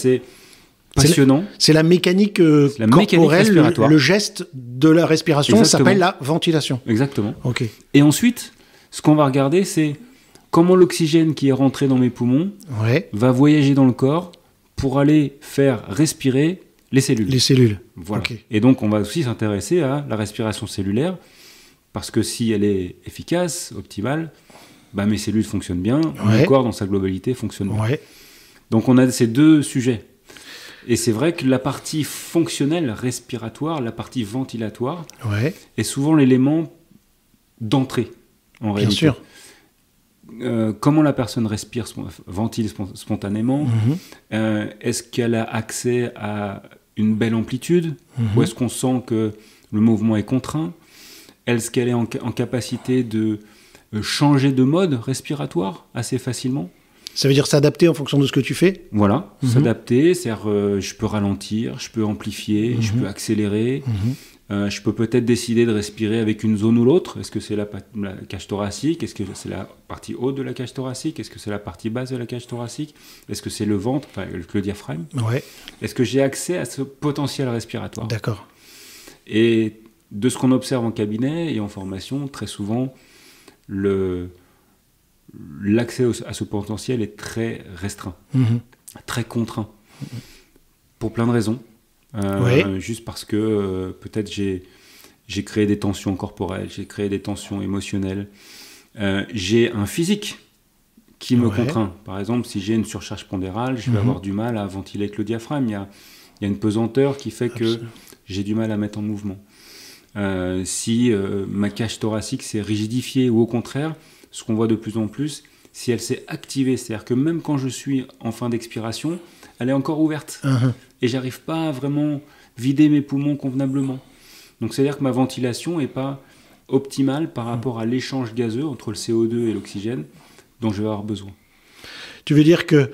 passionnant. C'est la mécanique corporelle, le geste de la respiration s'appelle la ventilation. Exactement. Okay. Et ensuite, ce qu'on va regarder, c'est comment l'oxygène qui est rentré dans mes poumons va voyager dans le corps pour aller faire respirer les cellules. Les cellules. Voilà. Okay. Et donc, on va aussi s'intéresser à la respiration cellulaire, parce que si elle est efficace, optimale, bah, mes cellules fonctionnent bien, mon corps dans sa globalité fonctionne bien. Donc, on a ces deux sujets. Et c'est vrai que la partie fonctionnelle, respiratoire, la partie ventilatoire, est souvent l'élément d'entrée, en réalité. Bien sûr. Comment la personne respire, ventile spontanément, est-ce qu'elle a accès à une belle amplitude, ou est-ce qu'on sent que le mouvement est contraint, est-ce qu'elle est en capacité de changer de mode respiratoire assez facilement? Ça veut dire s'adapter en fonction de ce que tu fais? Voilà, s'adapter, c'est-à-dire je peux ralentir, je peux amplifier, je peux accélérer, je peux peut-être décider de respirer avec une zone ou l'autre. Est-ce que c'est la cage thoracique? Est-ce que c'est la partie haute de la cage thoracique? Est-ce que c'est la partie basse de la cage thoracique? Est-ce que c'est le ventre, enfin le diaphragme? Est-ce que j'ai accès à ce potentiel respiratoire? D'accord. Et de ce qu'on observe en cabinet et en formation, très souvent, l'accès à ce potentiel est très restreint, très contraint, pour plein de raisons. Juste parce que peut-être j'ai créé des tensions corporelles, j'ai créé des tensions émotionnelles, j'ai un physique qui me contraint. Par exemple, si j'ai une surcharge pondérale, je vais avoir du mal à ventiler avec le diaphragme. Il y a une pesanteur qui fait que j'ai du mal à mettre en mouvement. Si ma cage thoracique s'est rigidifiée, ou au contraire, ce qu'on voit de plus en plus, si elle s'est activée, c'est-à-dire que même quand je suis en fin d'expiration, elle est encore ouverte. Et j'arrive pas à vraiment vider mes poumons convenablement. Donc c'est-à-dire que ma ventilation n'est pas optimale par rapport à l'échange gazeux entre le CO2 et l'oxygène dont je vais avoir besoin. Tu veux dire que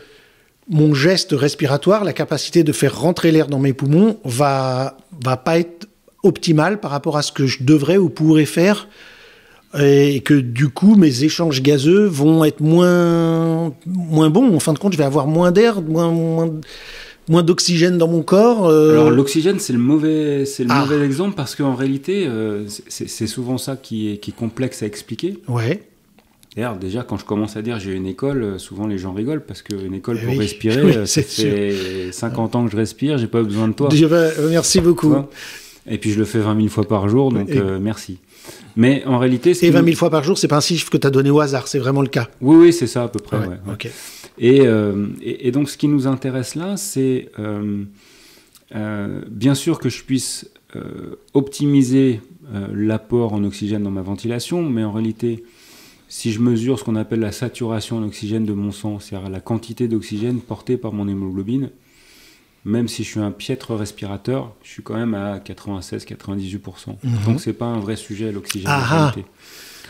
mon geste respiratoire, la capacité de faire rentrer l'air dans mes poumons, va pas être optimale par rapport à ce que je devrais ou pourrais faire, et que du coup mes échanges gazeux vont être moins bons. En fin de compte, je vais avoir moins d'air, moins d'oxygène dans mon corps. Alors l'oxygène, c'est le mauvais exemple, parce qu'en réalité, c'est souvent ça qui est complexe à expliquer. D'ailleurs, déjà, quand je commence à dire j'ai une école, souvent les gens rigolent, parce qu'une école pour respirer, ça fait 50 ans que je respire, j'ai pas besoin de toi. Merci beaucoup. Et puis je le fais 20 000 fois par jour, donc merci. Mais en réalité... Et 20 000 fois par jour, c'est pas un chiffre que tu as donné au hasard, c'est vraiment le cas. Oui, c'est ça à peu près. Okay. Et donc ce qui nous intéresse là, c'est bien sûr que je puisse optimiser l'apport en oxygène dans ma ventilation, mais en réalité, si je mesure ce qu'on appelle la saturation en oxygène de mon sang, c'est-à-dire la quantité d'oxygène portée par mon hémoglobine, même si je suis un piètre respirateur, je suis quand même à 96-98%. Donc c'est pas un vrai sujet, l'oxygène.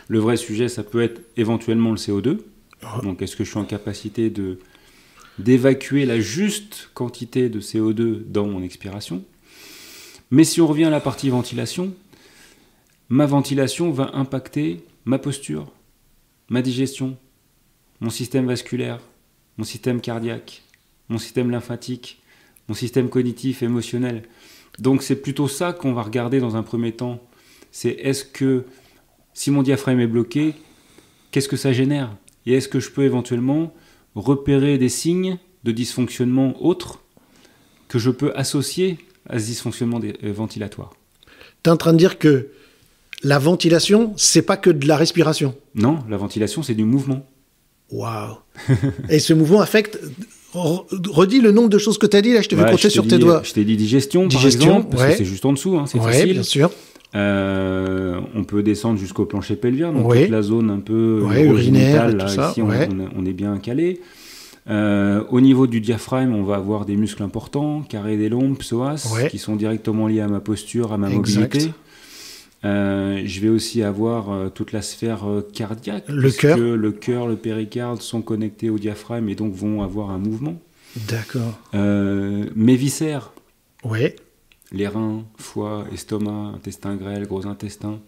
Le vrai sujet, ça peut être éventuellement le CO2. Donc est-ce que je suis en capacité d'évacuer la juste quantité de CO2 dans mon expiration? Mais si on revient à la partie ventilation, ma ventilation va impacter ma posture, ma digestion, mon système vasculaire, mon système cardiaque, mon système lymphatique, mon système cognitif, émotionnel. Donc c'est plutôt ça qu'on va regarder dans un premier temps. C'est est-ce que, si mon diaphragme est bloqué, qu'est-ce que ça génère? Et est-ce que je peux éventuellement repérer des signes de dysfonctionnement autres que je peux associer à ce dysfonctionnement ventilatoire? Tu es en train de dire que la ventilation, c'est pas que de la respiration? Non, la ventilation, c'est du mouvement. Waouh. Et ce mouvement affecte... Redis le nombre de choses que tu as dit, là, je te vais compter sur tes doigts. Je t'ai dit digestion, par exemple, parce que c'est juste en dessous, c'est facile. Bien sûr. On peut descendre jusqu'au plancher pelvien, donc toute la zone un peu urinaire, là, ici on est bien calé. Au niveau du diaphragme, on va avoir des muscles importants, carré des lombes, psoas, qui sont directement liés à ma posture, à ma mobilité. Je vais aussi avoir toute la sphère cardiaque, le cœur, le péricarde sont connectés au diaphragme et donc vont avoir un mouvement. D'accord. Mes viscères, les reins, foie, estomac, intestin grêle, gros intestin,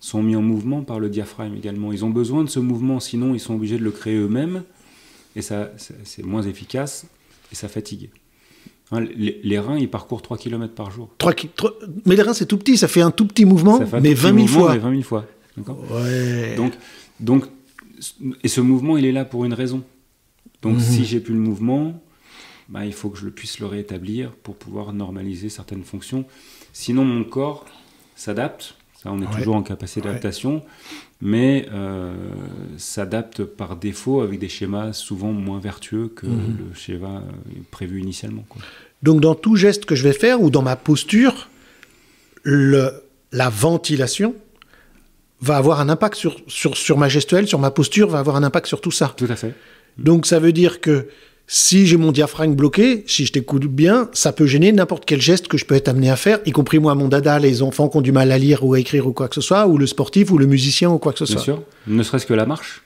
sont mis en mouvement par le diaphragme également. Ils ont besoin de ce mouvement, sinon ils sont obligés de le créer eux-mêmes, et ça c'est moins efficace et ça fatigue. Hein, les reins, ils parcourent 3 km par jour. Mais les reins, c'est tout petit, ça fait un tout petit mouvement, mais 20 000 fois. Mais 20 000 fois. Ouais. Donc, et ce mouvement, il est là pour une raison. Donc, si j'ai plus le mouvement, bah, il faut que je puisse le rétablir pour pouvoir normaliser certaines fonctions. Sinon, mon corps s'adapte. Ça, on est toujours en capacité d'adaptation, mais s'adapte par défaut avec des schémas souvent moins vertueux que le schéma prévu initialement, quoi. Donc, dans tout geste que je vais faire ou dans ma posture, la ventilation va avoir un impact sur ma gestuelle, sur ma posture, va avoir un impact sur tout ça. Tout à fait. Donc, ça veut dire que si j'ai mon diaphragme bloqué, si je t'écoute bien, ça peut gêner n'importe quel geste que je peux être amené à faire, y compris moi, mon dada, les enfants qui ont du mal à lire ou à écrire ou quoi que ce soit, ou le sportif ou le musicien ou quoi que ce soit. Bien sûr, ne serait-ce que la marche.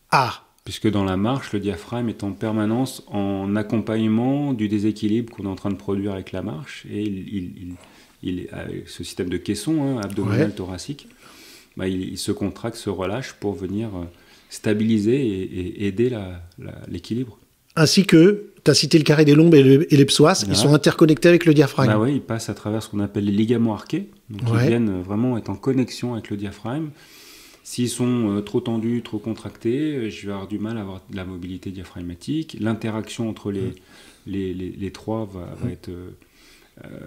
Ah. Puisque dans la marche, le diaphragme est en permanence en accompagnement du déséquilibre qu'on est en train de produire avec la marche, et il ce système de caisson, abdominal, thoracique, bah, il se contracte, se relâche pour venir stabiliser et aider l'équilibre. Ainsi que, tu as cité le carré des lombes et les psoas, ils sont interconnectés avec le diaphragme. Bah oui, ils passent à travers ce qu'on appelle les ligaments arqués, donc ils viennent vraiment être en connexion avec le diaphragme. S'ils sont trop tendus, trop contractés, je vais avoir du mal à avoir de la mobilité diaphragmatique. L'interaction entre les trois va être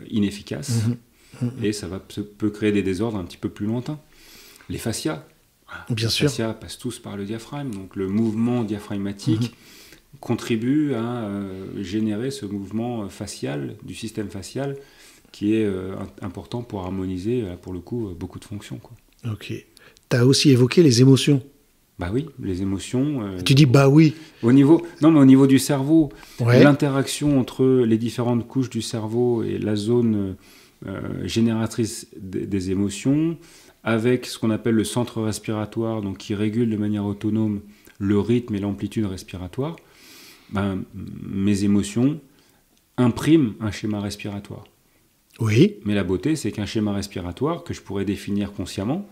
inefficace, et ça peut créer des désordres un petit peu plus lointains. Les fascias. Bien sûr. Les fascias passent tous par le diaphragme, donc le mouvement diaphragmatique contribue à générer ce mouvement facial, du système facial, qui est important pour harmoniser, pour le coup, beaucoup de fonctions, quoi. Ok. Tu as aussi évoqué les émotions. Bah oui, les émotions. Tu dis bah oui. Au niveau du cerveau, l'interaction entre les différentes couches du cerveau et la zone génératrice des émotions, avec ce qu'on appelle le centre respiratoire, donc qui régule de manière autonome le rythme et l'amplitude respiratoire, mes émotions impriment un schéma respiratoire. Oui. Mais la beauté, c'est qu'un schéma respiratoire que je pourrais définir consciemment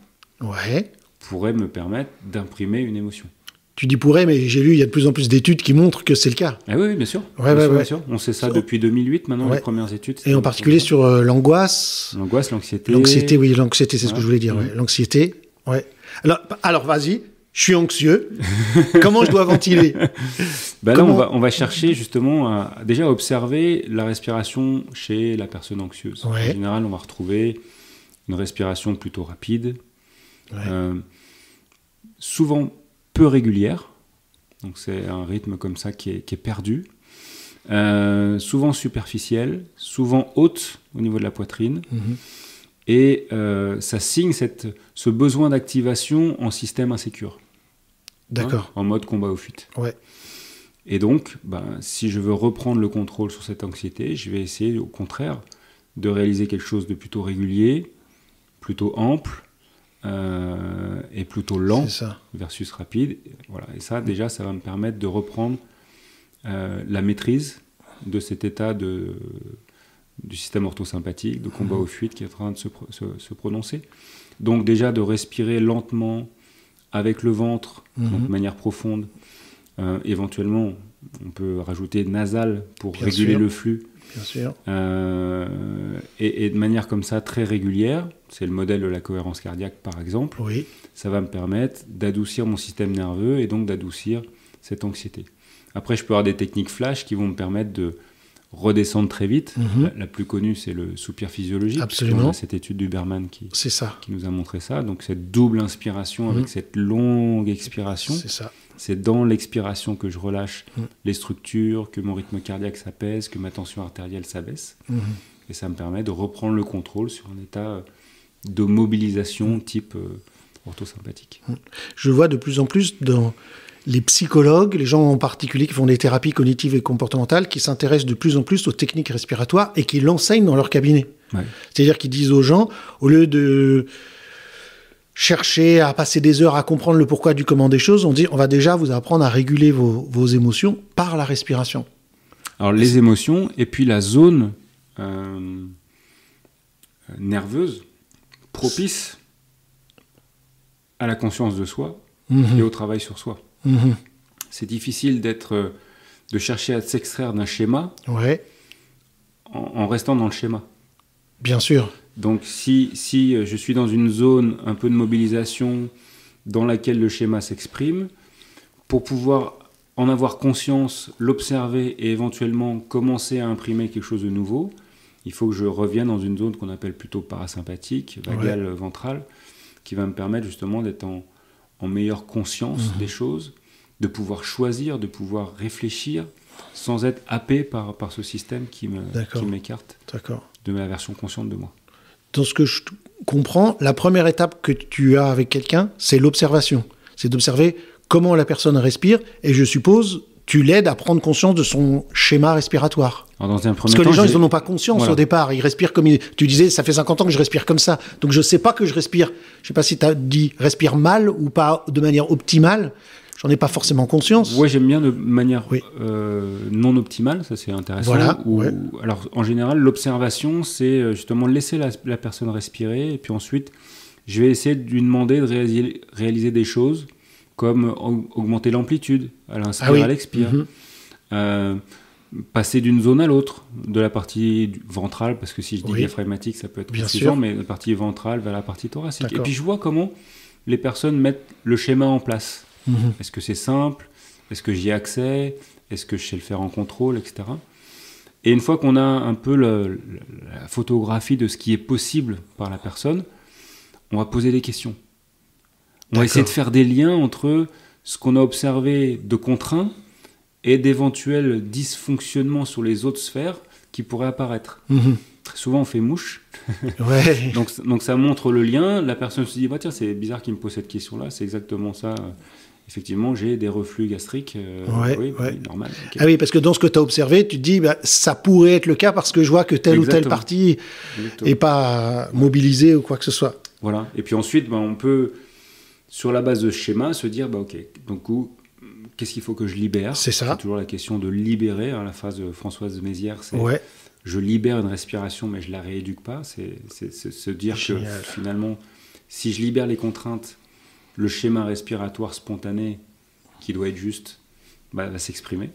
pourrait me permettre d'imprimer une émotion. Tu dis pourrait, mais j'ai lu, il y a de plus en plus d'études qui montrent que c'est le cas. Ah oui, bien sûr. Bien sûr. On sait ça depuis 2008, maintenant, les premières études. Et en particulier sur l'angoisse. L'angoisse, l'anxiété. L'anxiété, oui, l'anxiété, c'est ce que je voulais dire. L'anxiété, Alors, vas-y, je suis anxieux. Comment je dois ventiler? Là, on va chercher justement à déjà observer la respiration chez la personne anxieuse. En général, on va retrouver une respiration plutôt rapide, souvent peu régulière, donc c'est un rythme comme ça qui est perdu, souvent superficiel, souvent haute au niveau de la poitrine, et ça signe ce besoin d'activation en système insécure. D'accord. En mode combat ou fuite. Ouais. Et donc, si je veux reprendre le contrôle sur cette anxiété, je vais essayer au contraire de réaliser quelque chose de plutôt régulier, plutôt ample, et plutôt lent versus rapide. Voilà. Et ça, déjà, ça va me permettre de reprendre la maîtrise de cet état du système orthosympathique, de combat ou fuite qui est en train de se prononcer. Donc déjà, de respirer lentement avec le ventre, donc de manière profonde. Éventuellement, on peut rajouter nasal pour réguler le flux. Bien sûr. Et de manière comme ça, très régulière, c'est le modèle de la cohérence cardiaque par exemple, ça va me permettre d'adoucir mon système nerveux et donc d'adoucir cette anxiété. Après, je peux avoir des techniques flash qui vont me permettre de redescendre très vite. La plus connue, c'est le soupir physiologique. Absolument. On a cette étude d'Huberman qui nous a montré ça. Donc cette double inspiration avec cette longue expiration. C'est ça. C'est dans l'expiration que je relâche les structures, que mon rythme cardiaque s'apaise, que ma tension artérielle s'abaisse. Et ça me permet de reprendre le contrôle sur un état de mobilisation type orthosympathique. Je vois de plus en plus dans les psychologues, les gens en particulier qui font des thérapies cognitives et comportementales, qui s'intéressent de plus en plus aux techniques respiratoires et qui l'enseignent dans leur cabinet. C'est-à-dire qu'ils disent aux gens, au lieu de chercher à passer des heures à comprendre le pourquoi du comment des choses, on dit on va déjà vous apprendre à réguler vos émotions par la respiration. Alors les émotions et puis la zone nerveuse propice à la conscience de soi et au travail sur soi. Mmh. C'est difficile de chercher à s'extraire d'un schéma en restant dans le schéma. Bien sûr. Donc si je suis dans une zone un peu de mobilisation dans laquelle le schéma s'exprime, pour pouvoir en avoir conscience, l'observer et éventuellement commencer à imprimer quelque chose de nouveau, il faut que je revienne dans une zone qu'on appelle plutôt parasympathique, vagale, ventrale, qui va me permettre justement d'être en meilleure conscience des choses, de pouvoir choisir, de pouvoir réfléchir sans être happé par ce système qui m'écarte de la version consciente de moi. Dans ce que je comprends, la première étape que tu as avec quelqu'un, c'est l'observation. C'est d'observer comment la personne respire, et je suppose, tu l'aides à prendre conscience de son schéma respiratoire. Alors dans un Parce que les gens, ils n'en ont pas conscience au départ. Ils respirent comme... Tu disais, ça fait 50 ans que je respire comme ça. Donc je ne sais pas que je respire... Je ne sais pas si tu as dit respire mal ou pas de manière optimale. J'en ai pas forcément conscience. Oui, j'aime bien de manière non optimale, ça c'est intéressant. Voilà, alors en général, l'observation, c'est justement laisser la personne respirer, et puis ensuite, je vais essayer de lui demander de réaliser des choses, comme augmenter l'amplitude à l'inspire, à l'expire, passer d'une zone à l'autre, de la partie ventrale, parce que si je dis diaphragmatique, ça peut être suffisant, mais la partie ventrale vers la partie thoracique. D'accord. Et puis je vois comment les personnes mettent le schéma en place. Est-ce que c'est simple? Est-ce que j'y ai accès? Est-ce que je sais le faire en contrôle, etc. Et une fois qu'on a un peu la photographie de ce qui est possible par la personne, on va poser des questions. On va essayer de faire des liens entre ce qu'on a observé de contraints et d'éventuels dysfonctionnements sur les autres sphères qui pourraient apparaître. Très souvent, on fait mouche. donc ça montre le lien. La personne se dit, bah, tiens, c'est bizarre qu'il me pose cette question-là. C'est exactement ça. Effectivement, j'ai des reflux gastriques. Normal. Okay. Ah oui, parce que dans ce que tu as observé, tu te dis, bah, ça pourrait être le cas parce que je vois que telle ou telle partie n'est pas mobilisée ou quoi que ce soit. Voilà. Et puis ensuite, bah, on peut, sur la base de ce schéma, se dire, bah, ok, donc qu'est-ce qu'il faut que je libère? C'est ça. C'est toujours la question de libérer. Hein, la phrase de Françoise Mézières, c'est je libère une respiration, mais je ne la rééduque pas. C'est se dire que finalement, si je libère les contraintes, le schéma respiratoire spontané, qui doit être juste, va s'exprimer.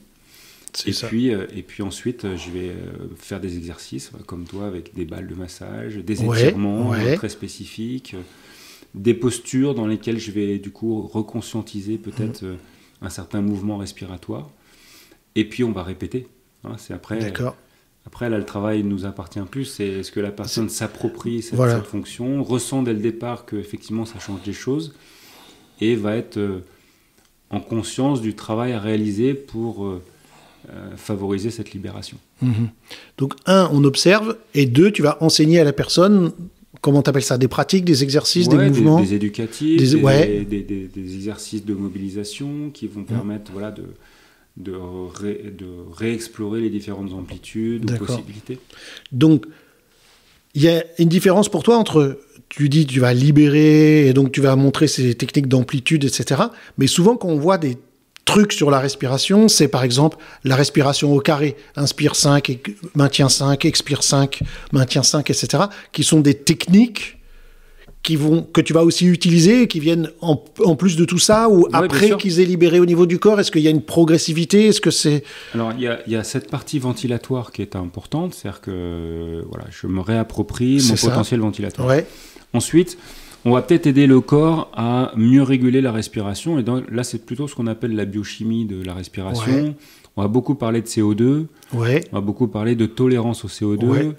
Et puis ensuite, je vais faire des exercices, comme toi, avec des balles de massage, des étirements très spécifiques, des postures dans lesquelles je vais du coup reconscientiser peut-être un certain mouvement respiratoire. Et puis on va répéter. Hein, c'est après. D'accord. Après, là, le travail ne nous appartient plus. C'est est-ce que la personne s'approprie cette fonction, ressent dès le départ qu'effectivement ça change des choses, et va être en conscience du travail à réaliser pour favoriser cette libération. Donc, 1, on observe, et 2, tu vas enseigner à la personne, comment tu appelles ça, des pratiques, des exercices, des mouvements, des éducatifs, des exercices de mobilisation qui vont permettre de réexplorer les différentes amplitudes ou possibilités. Donc, il y a une différence pour toi entre, tu dis, tu vas libérer, et donc tu vas montrer ces techniques d'amplitude, etc. Mais souvent, quand on voit des trucs sur la respiration, c'est par exemple la respiration au carré. Inspire 5, maintient 5, expire 5, maintient 5, etc. Qui sont des techniques que tu vas aussi utiliser, qui viennent en plus de tout ça, ou après qu'ils aient libéré au niveau du corps? Est-ce qu'il y a une progressivité? Est-ce que c'est... Alors, il y a cette partie ventilatoire qui est importante, c'est-à-dire que je me réapproprie mon potentiel ventilatoire. Ensuite, on va peut-être aider le corps à mieux réguler la respiration, et donc, là, c'est plutôt ce qu'on appelle la biochimie de la respiration. On va beaucoup parler de CO2, on va beaucoup parler de tolérance au CO2.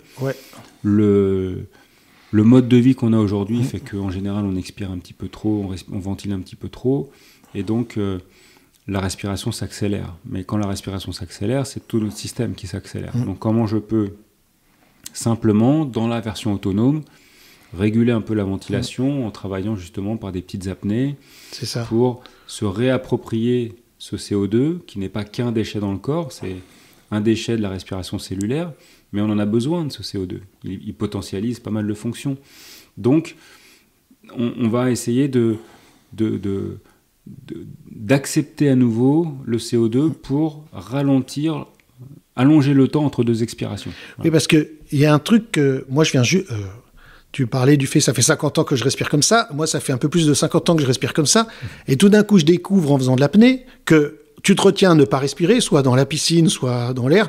Le mode de vie qu'on a aujourd'hui fait qu'en général, on expire un petit peu trop, on ventile un petit peu trop, et donc la respiration s'accélère. Mais quand la respiration s'accélère, c'est tout notre système qui s'accélère. Donc comment je peux simplement, dans la version autonome, réguler un peu la ventilation en travaillant justement par des petites apnées pour se réapproprier ce CO2, qui n'est pas qu'un déchet dans le corps, c'est un déchet de la respiration cellulaire, mais on en a besoin de ce CO2. Il potentialise pas mal de fonctions. Donc, on va essayer d'accepter à nouveau le CO2 pour allonger le temps entre deux expirations. Oui, parce qu'il y a un truc que moi je viens tu parlais du fait, ça fait 50 ans que je respire comme ça. Moi, ça fait un peu plus de 50 ans que je respire comme ça. Et tout d'un coup, je découvre en faisant de l'apnée que tu te retiens à ne pas respirer, soit dans la piscine, soit dans l'air.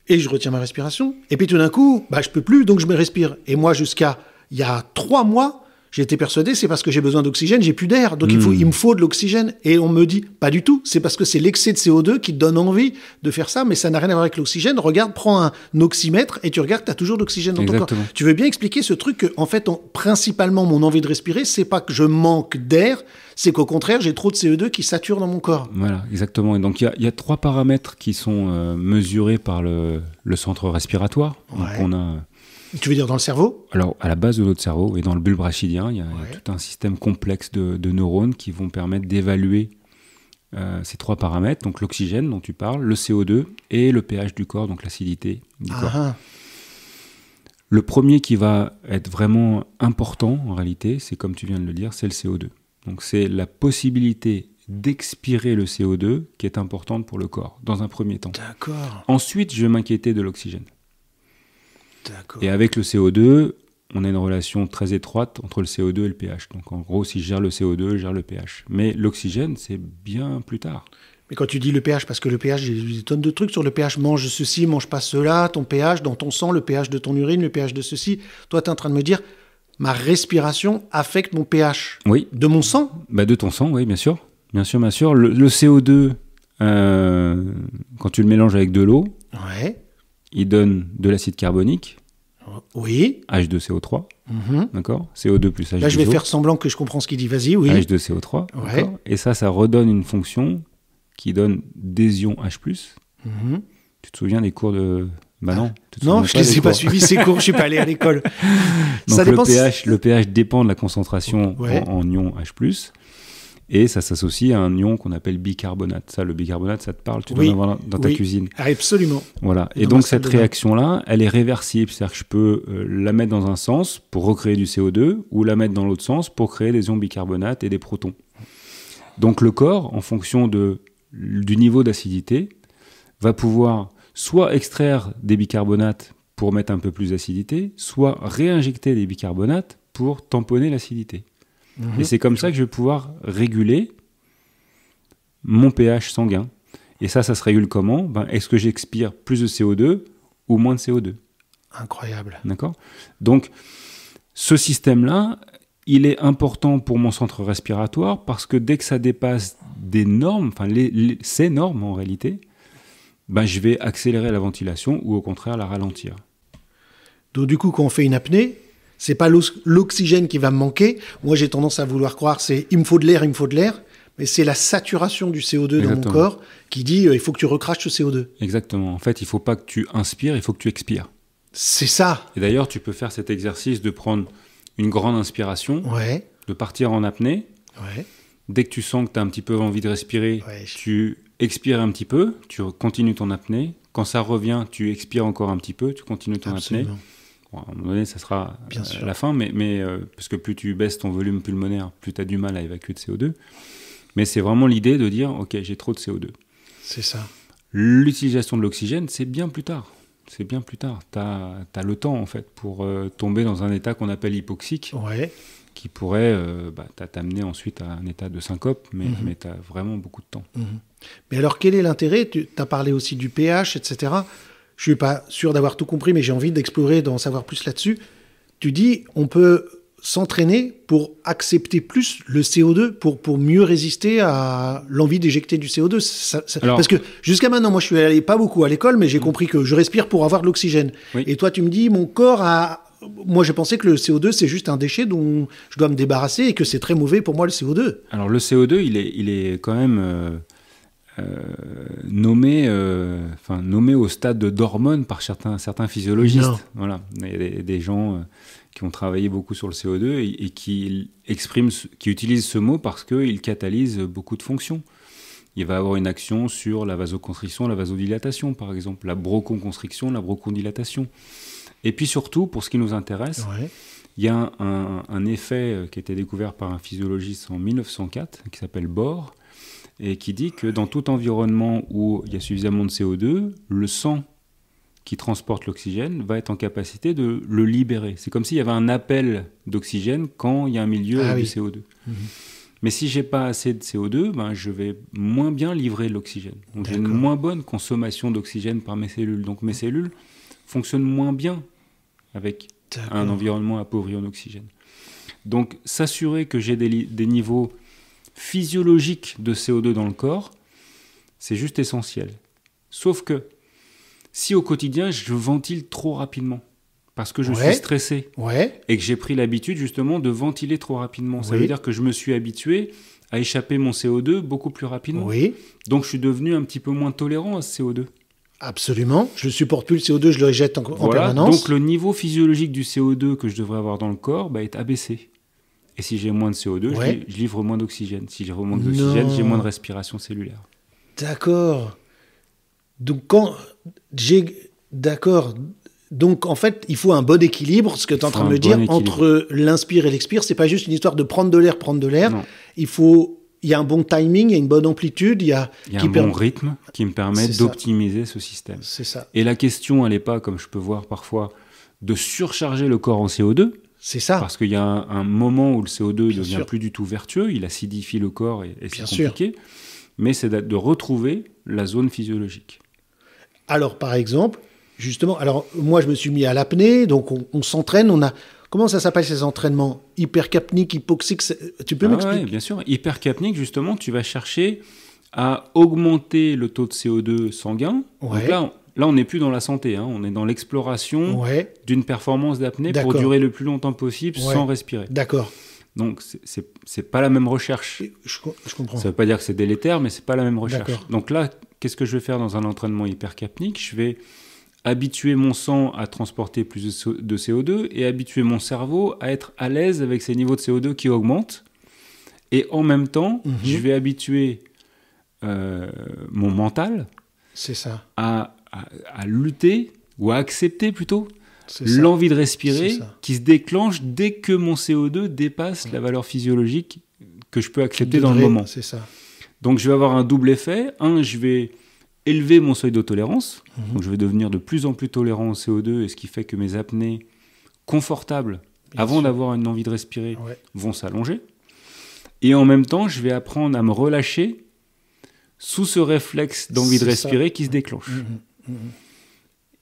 et je retiens ma respiration. Et puis tout d'un coup, je peux plus, donc je me respire. Et moi, jusqu'à il y a 3 mois, j'étais persuadé, c'est parce que j'ai besoin d'oxygène, j'ai plus d'air, donc il me faut de l'oxygène. Et on me dit, pas du tout, c'est parce que c'est l'excès de CO2 qui te donne envie de faire ça, mais ça n'a rien à voir avec l'oxygène. Regarde, prends un oxymètre et tu regardes, tu as toujours d'oxygène dans ton corps. Tu veux bien expliquer ce truc que, en fait, principalement, mon envie de respirer, c'est pas que je manque d'air, c'est qu'au contraire, j'ai trop de CO2 qui sature dans mon corps. Voilà, exactement. Et donc, il y a 3 paramètres qui sont mesurés par le centre respiratoire. Ouais. Donc, on a... Tu veux dire dans le cerveau ? Alors, à la base de notre cerveau et dans le bulbe rachidien, il y a tout un système complexe de neurones qui vont permettre d'évaluer ces 3 paramètres, donc l'oxygène dont tu parles, le CO2 et le pH du corps, donc l'acidité du corps. Le premier qui va être vraiment important, en réalité, c'est comme tu viens de le dire, c'est le CO2. Donc, c'est la possibilité d'expirer le CO2 qui est importante pour le corps, dans un premier temps. D'accord. Ensuite, je vais m'inquiéter de l'oxygène. D'accord. Et avec le CO2, on a une relation très étroite entre le CO2 et le pH. Donc en gros, si je gère le CO2, je gère le pH. Mais l'oxygène, c'est bien plus tard. Mais quand tu dis le pH, parce que le pH, j'ai des tonnes de trucs sur le pH, mange ceci, mange pas cela, ton pH dans ton sang, le pH de ton urine, le pH de ceci. Toi, tu es en train de me dire, ma respiration affecte mon pH. Oui. De mon sang ? De ton sang, oui, bien sûr. Bien sûr. Le CO2, quand tu le mélanges avec de l'eau, il donne de l'acide carbonique. Oui. H2CO3. D'accord ? CO2 plus H2O. Là, je vais faire semblant que je comprends ce qu'il dit. Vas-y, oui. H2CO3. Ouais. Et ça redonne une fonction qui donne des ions H+. Tu te souviens des cours de... non. Non, je ne les ai pas suivis, ces cours. Je ne suis pas allé à l'école. Donc ça dépend... le pH dépend de la concentration en ions H+. Et ça s'associe à un ion qu'on appelle bicarbonate. Ça, le bicarbonate, ça te parle, tu dois en avoir dans ta cuisine. Absolument. Voilà. Et donc, cette réaction-là, elle est réversible. C'est-à-dire que je peux la mettre dans un sens pour recréer du CO2 ou la mettre dans l'autre sens pour créer des ions bicarbonate et des protons. Donc, le corps, en fonction du niveau d'acidité, va pouvoir soit extraire des bicarbonates pour mettre un peu plus d'acidité, soit réinjecter des bicarbonates pour tamponner l'acidité. Et c'est comme ça que je vais pouvoir réguler mon pH sanguin. Et ça se régule comment ? Est-ce que j'expire plus de CO2 ou moins de CO2 ? Incroyable. D'accord ? Donc, ce système-là, il est important pour mon centre respiratoire parce que dès que ça dépasse des normes, ces normes en réalité, je vais accélérer la ventilation ou au contraire la ralentir. Donc du coup, quand on fait une apnée, c'est pas l'oxygène qui va me manquer. Moi, j'ai tendance à vouloir croire il me faut de l'air, mais c'est la saturation du CO2 dans mon corps qui dit il faut que tu recraches ce CO2. Exactement. En fait, il faut pas que tu inspires, il faut que tu expires. C'est ça. Et d'ailleurs, tu peux faire cet exercice de prendre une grande inspiration, de partir en apnée. Dès que tu sens que tu as un petit peu envie de respirer, tu expires un petit peu, tu continues ton apnée. Quand ça revient, tu expires encore un petit peu, tu continues ton apnée. À un moment donné, ça sera à la fin, mais parce que plus tu baisses ton volume pulmonaire, plus tu as du mal à évacuer de CO2. Mais c'est vraiment l'idée de dire, OK, j'ai trop de CO2. C'est ça. L'utilisation de l'oxygène, c'est bien plus tard. Tu as le temps, en fait, pour tomber dans un état qu'on appelle hypoxique, qui pourrait t'amener ensuite à un état de syncope, mais tu as vraiment beaucoup de temps. Mais alors, quel est l'intérêt ? Tu as parlé aussi du pH, etc. Je ne suis pas sûr d'avoir tout compris, mais j'ai envie d'explorer, d'en savoir plus là-dessus. Tu dis, on peut s'entraîner pour accepter plus le CO2, pour mieux résister à l'envie d'éjecter du CO2. Parce que jusqu'à maintenant, moi, je suis allé pas beaucoup à l'école, mais j'ai compris que je respire pour avoir de l'oxygène. Et toi, tu me dis, mon corps a... Moi, j'ai pensé que le CO2, c'est juste un déchet dont je dois me débarrasser et que c'est très mauvais pour moi, le CO2. Alors, le CO2, il est quand même... nommé au stade d'hormone par certains physiologistes. Voilà. Il y a des gens qui ont travaillé beaucoup sur le CO2 et qui utilisent ce mot parce qu'il catalyse beaucoup de fonctions. Il va avoir une action sur la vasoconstriction, la vasodilatation, par exemple, la bronchoconstriction, la bronchodilatation. Et puis surtout, pour ce qui nous intéresse, il y a un effet qui a été découvert par un physiologiste en 1904, qui s'appelle Bohr, et qui dit que dans tout environnement où il y a suffisamment de CO2, le sang qui transporte l'oxygène va être en capacité de le libérer. C'est comme s'il y avait un appel d'oxygène quand il y a un milieu avec du CO2. Mais si j'ai pas assez de CO2, ben, je vais moins bien livrer l'oxygène. Donc j'ai une moins bonne consommation d'oxygène par mes cellules. Donc mes cellules fonctionnent moins bien avec un environnement appauvri en oxygène. Donc s'assurer que j'ai des niveaux physiologiques de CO2 dans le corps, c'est juste essentiel. Sauf que si au quotidien je ventile trop rapidement, parce que je suis stressé et que j'ai pris l'habitude justement de ventiler trop rapidement. Ça veut dire que je me suis habitué à échapper mon CO2 beaucoup plus rapidement. Donc je suis devenu un petit peu moins tolérant à ce CO2. Absolument. Je ne supporte plus le CO2, je le rejette en permanence. Donc le niveau physiologique du CO2 que je devrais avoir dans le corps est abaissé. Et si j'ai moins de CO2, je livre moins d'oxygène. Si j'ai moins d'oxygène, j'ai moins de respiration cellulaire. D'accord. Donc Donc, en fait, il faut un bon équilibre, ce que tu es en train de me dire, entre l'inspire et l'expire. C'est pas juste une histoire de prendre de l'air. Non. Il y a un bon timing, il y a une bonne amplitude. Il y a un bon rythme qui me permet d'optimiser ce système. C'est ça. Et la question, elle n'est pas, comme je peux voir parfois, de surcharger le corps en CO2. C'est ça. Parce qu'il y a un moment où le CO2 ne devient plus du tout vertueux, il acidifie le corps et c'est compliqué. Mais c'est de retrouver la zone physiologique. Alors, par exemple... Justement, alors moi je me suis mis à l'apnée, donc on s'entraîne, comment ça s'appelle ces entraînements? Hypercapnique, hypoxique, tu peux m'expliquer? Oui, bien sûr. Hypercapnique, justement, tu vas chercher à augmenter le taux de CO2 sanguin. Donc là, on n'est plus dans la santé, on est dans l'exploration d'une performance d'apnée pour durer le plus longtemps possible sans respirer. D'accord. Donc c'est pas la même recherche. Je comprends. Ça veut pas dire que c'est délétère, mais c'est pas la même recherche. Donc là, qu'est-ce que je vais faire dans un entraînement hypercapnique? Je vais habituer mon sang à transporter plus de CO2 et habituer mon cerveau à être à l'aise avec ces niveaux de CO2 qui augmentent. Et en même temps, je vais habituer mon mental à lutter, ou à accepter plutôt, l'envie de respirer qui se déclenche dès que mon CO2 dépasse la valeur physiologique que je peux accepter dans le moment. C'est ça. Donc je vais avoir un double effet. Je vais élever mon seuil de tolérance, donc je vais devenir de plus en plus tolérant au CO2, et ce qui fait que mes apnées confortables, avant d'avoir une envie de respirer, vont s'allonger. Et en même temps, je vais apprendre à me relâcher sous ce réflexe d'envie de respirer qui se déclenche.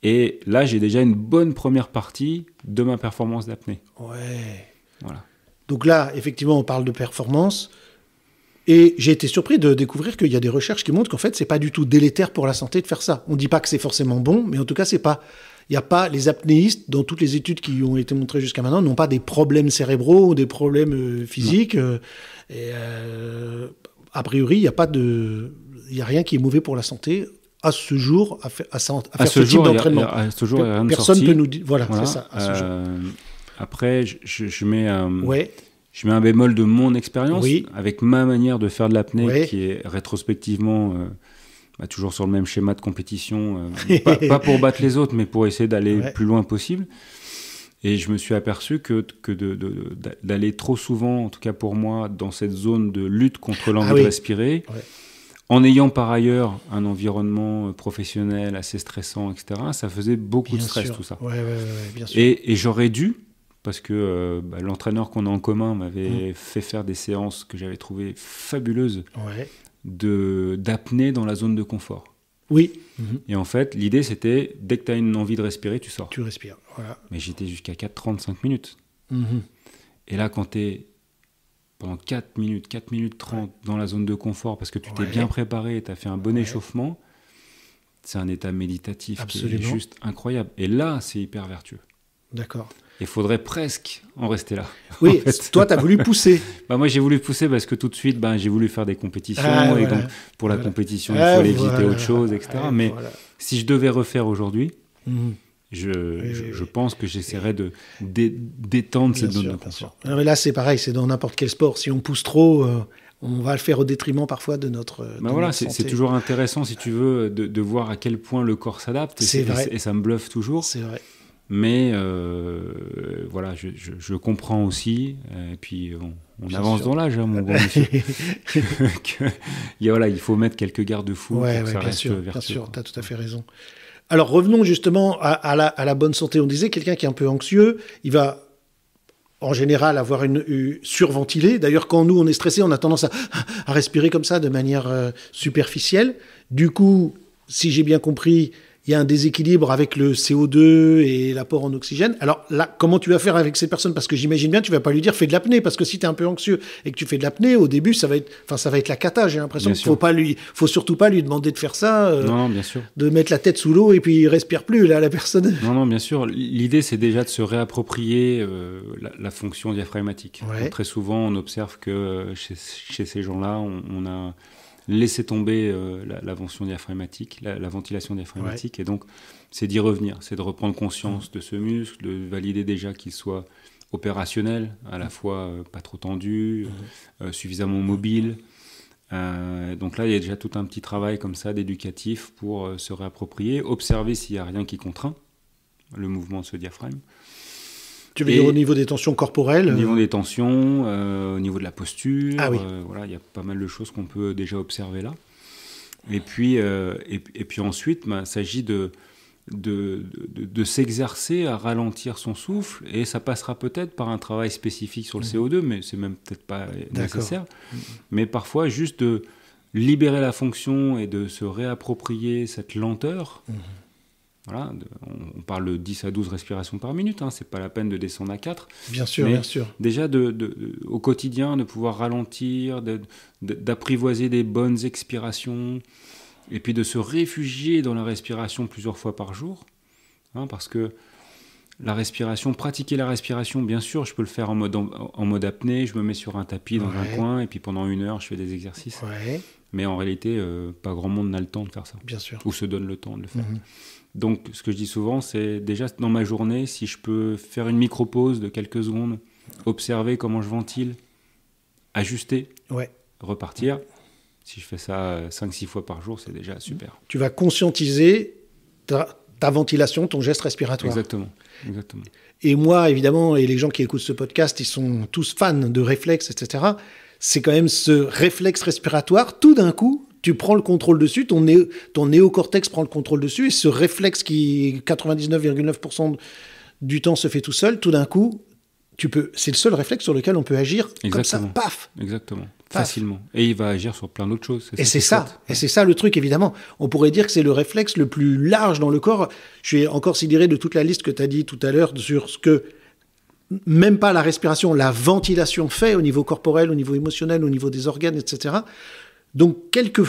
Et là, j'ai déjà une bonne première partie de ma performance d'apnée. Voilà. Donc là, effectivement, on parle de performance. Et j'ai été surpris de découvrir qu'il y a des recherches qui montrent qu'en fait, c'est pas du tout délétère pour la santé de faire ça. On dit pas que c'est forcément bon, mais en tout cas, il n'y a pas les apnéistes, dans toutes les études qui ont été montrées jusqu'à maintenant, n'ont pas des problèmes cérébraux ou des problèmes physiques. A priori, il n'y a rien qui est mauvais pour la santé à ce jour, à faire ce type d'entraînement. À ce jour, il n'y a rien de Personne sorti. peut nous dire. Voilà. C'est ça. À ce jour. Après, je mets. Je mets un bémol de mon expérience, avec ma manière de faire de l'apnée, qui est rétrospectivement toujours sur le même schéma de compétition, pas pour battre les autres, mais pour essayer d'aller le plus loin possible. Et je me suis aperçu que d'aller trop souvent, en tout cas pour moi, dans cette zone de lutte contre l'envie de respirer, en ayant par ailleurs un environnement professionnel assez stressant, etc., ça faisait beaucoup de stress, tout ça. Bien sûr. Et j'aurais dû, parce que l'entraîneur qu'on a en commun m'avait fait faire des séances que j'avais trouvées fabuleuses d'apnée dans la zone de confort. Et en fait, l'idée, c'était, dès que tu as une envie de respirer, tu sors. Tu respires, voilà. Mais j'étais jusqu'à 4,35 minutes. Et là, quand tu es pendant 4 minutes 30 dans la zone de confort, parce que tu t'es bien préparé, tu as fait un bon échauffement, c'est un état méditatif qui est juste incroyable. Et là, c'est hyper vertueux. D'accord. Il faudrait presque en rester là. Oui, en fait. Toi, tu as voulu pousser. Moi, j'ai voulu pousser parce que tout de suite, j'ai voulu faire des compétitions. Et donc, pour la compétition, il fallait éviter autre chose, etc. Mais si je devais refaire aujourd'hui, je pense que j'essaierais de d'étendre cette zone de confort. Alors là, c'est pareil, c'est dans n'importe quel sport. Si on pousse trop, on va le faire au détriment parfois de notre santé. C'est toujours intéressant, si tu veux, de voir à quel point le corps s'adapte. Et ça me bluffe toujours. C'est vrai. Mais voilà, je comprends aussi, et puis on avance dans l'âge, mon bon monsieur, il faut mettre quelques garde-fous pour que ça reste vertueux. Bien sûr, tu as tout à fait raison. Alors revenons justement à la bonne santé. On disait quelqu'un qui est un peu anxieux, il va en général avoir surventilé. D'ailleurs, quand nous, on est stressé, on a tendance à respirer comme ça de manière superficielle. Du coup, si j'ai bien compris, il y a un déséquilibre avec le CO2 et l'apport en oxygène. Alors là, comment tu vas faire avec ces personnes? Parce que j'imagine bien, tu vas pas lui dire fais de l'apnée, parce que si tu es un peu anxieux et que tu fais de l'apnée, au début, ça va être la cata. J'ai l'impression qu'il faut surtout pas lui demander de faire ça, non, bien sûr. de mettre la tête sous l'eau et puis il respire plus là, la personne. Non, bien sûr. L'idée, c'est déjà de se réapproprier la fonction diaphragmatique. Ouais. Donc, très souvent, on observe que chez ces gens-là, on a laisser tomber la ventilation diaphragmatique, la ventilation diaphragmatique, et donc c'est d'y revenir, c'est de reprendre conscience de ce muscle, de valider déjà qu'il soit opérationnel, à la fois pas trop tendu, suffisamment mobile. Donc là, il y a déjà tout un petit travail comme ça d'éducatif pour se réapproprier, observer s'il n'y a rien qui contraint le mouvement de ce diaphragme. Tu veux dire au niveau des tensions corporelles? Au niveau des tensions, au niveau de la posture, ah oui. Voilà, il y a pas mal de choses qu'on peut déjà observer là. Et puis ensuite, il s'agit de s'exercer à ralentir son souffle, et ça passera peut-être par un travail spécifique sur le CO2, mais c'est même peut-être pas nécessaire. Mais parfois, juste de libérer la fonction et de se réapproprier cette lenteur. Voilà, on parle de 10 à 12 respirations par minute, hein, c'est pas la peine de descendre à 4. Bien sûr, bien sûr. Déjà, au quotidien, de pouvoir ralentir, d'apprivoiser des bonnes expirations, et puis de se réfugier dans la respiration plusieurs fois par jour, hein, parce que pratiquer la respiration, bien sûr, je peux le faire en mode apnée, je me mets sur un tapis dans un coin, et puis pendant 1 heure, je fais des exercices. Mais en réalité, pas grand monde n'a le temps de faire ça. Bien sûr. Ou se donne le temps de le faire. Donc, ce que je dis souvent, c'est déjà dans ma journée, si je peux faire une micro-pause de quelques secondes, observer comment je ventile, ajuster, repartir. Si je fais ça 5-6 fois par jour, c'est déjà super. Tu vas conscientiser ta ventilation, ton geste respiratoire. Exactement. Et moi, évidemment, et les gens qui écoutent ce podcast, ils sont tous fans de réflexes, etc. C'est quand même ce réflexe respiratoire, tout d'un coup, tu prends le contrôle dessus, ton néocortex prend le contrôle dessus, et ce réflexe qui, 99,9% du temps, se fait tout seul, tout d'un coup, c'est le seul réflexe sur lequel on peut agir. Exactement. Comme ça, paf. Exactement. Facilement. Et il va agir sur plein d'autres choses. Et c'est ça le truc, évidemment. On pourrait dire que c'est le réflexe le plus large dans le corps. Je suis encore sidéré de toute la liste que tu as dit tout à l'heure sur ce que même pas la respiration, la ventilation fait au niveau corporel, au niveau émotionnel, au niveau des organes, etc. Donc, quelques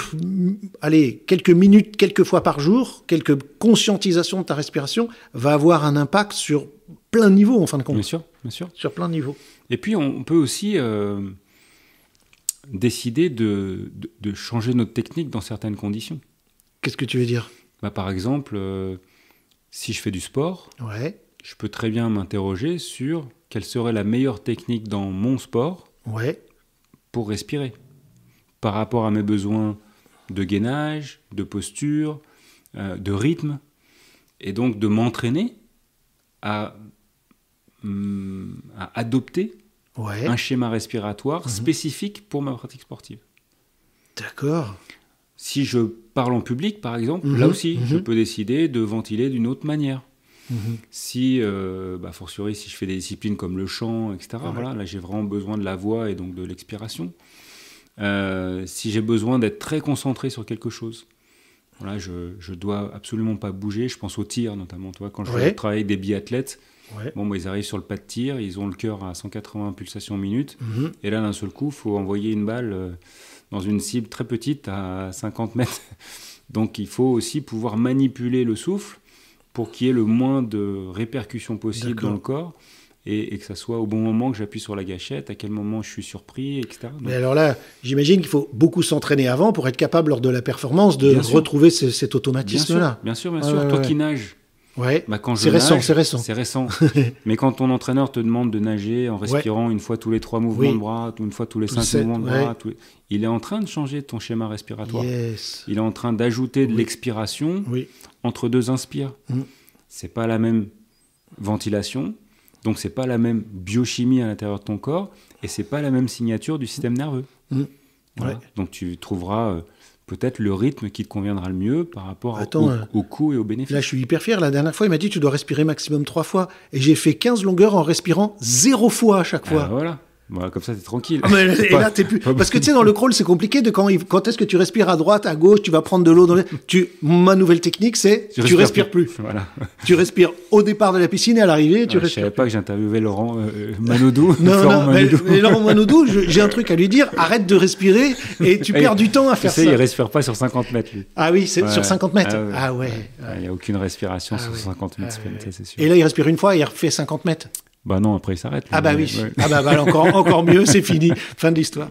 minutes, quelques fois par jour, quelques conscientisations de ta respiration va avoir un impact sur plein de niveaux, en fin de compte. Bien sûr. Sur plein de niveaux. Et puis, on peut aussi décider de changer notre technique dans certaines conditions. Qu'est-ce que tu veux dire ? Par exemple, si je fais du sport, je peux très bien m'interroger sur quelle serait la meilleure technique dans mon sport pour respirer, par rapport à mes besoins de gainage, de posture, de rythme, et donc de m'entraîner à adopter un schéma respiratoire spécifique pour ma pratique sportive. D'accord. Si je parle en public, par exemple, là aussi, je peux décider de ventiler d'une autre manière. Si, fortiori, si je fais des disciplines comme le chant, etc., voilà, là j'ai vraiment besoin de la voix et donc de l'expiration. Si j'ai besoin d'être très concentré sur quelque chose, voilà, je dois absolument pas bouger. Je pense au tir notamment. Toi, quand je travaille avec des biathlètes, ils arrivent sur le pas de tir, ils ont le cœur à 180 pulsations minute, et là d'un seul coup, il faut envoyer une balle dans une cible très petite à 50 mètres. Donc il faut aussi pouvoir manipuler le souffle pour qu'il y ait le moins de répercussions possibles dans le corps. Et que ça soit au bon moment que j'appuie sur la gâchette, à quel moment je suis surpris, etc. Donc, mais alors là, j'imagine qu'il faut beaucoup s'entraîner avant pour être capable, lors de la performance, de retrouver cet automatisme-là. Bien sûr. Toi qui nages, quand c'est récent. C'est récent. Mais quand ton entraîneur te demande de nager en respirant une fois tous les 3 mouvements de bras, une fois tous les 5 mouvements de bras, il est en train de changer ton schéma respiratoire. Il est en train d'ajouter de l'expiration entre 2 inspires. C'est pas la même ventilation. Donc, ce n'est pas la même biochimie à l'intérieur de ton corps, et ce n'est pas la même signature du système nerveux. Voilà. Donc, tu trouveras peut-être le rythme qui te conviendra le mieux par rapport au coût et aux bénéfices. Là, je suis hyper fier. La dernière fois, il m'a dit tu dois respirer maximum 3 fois. Et j'ai fait 15 longueurs en respirant 0 fois à chaque fois. Voilà. Voilà, comme ça, t'es tranquille. Et là, t'es plus. Parce que tu sais, dans le crawl, c'est compliqué de quand est-ce que tu respires à droite, à gauche, tu vas prendre de l'eau dans ma nouvelle technique, c'est tu respires plus. Voilà. Tu respires au départ de la piscine et à l'arrivée, tu respires. Je savais pas que j'interviewais Laurent Manodou. Non, mais Laurent Manodou, j'ai un truc à lui dire, arrête de respirer et tu perds du temps à faire ça. Tu sais, il respire pas sur 50 mètres, lui. Ah oui, c'est sur 50 mètres. Ah ouais. Il n'y a aucune respiration sur 50 mètres, ça c'est sûr. Et là, il respire une fois et il refait 50 mètres. Bah non, après il s'arrête. Ah bah oui. Ouais. Ah bah encore mieux, c'est fini. Fin de l'histoire.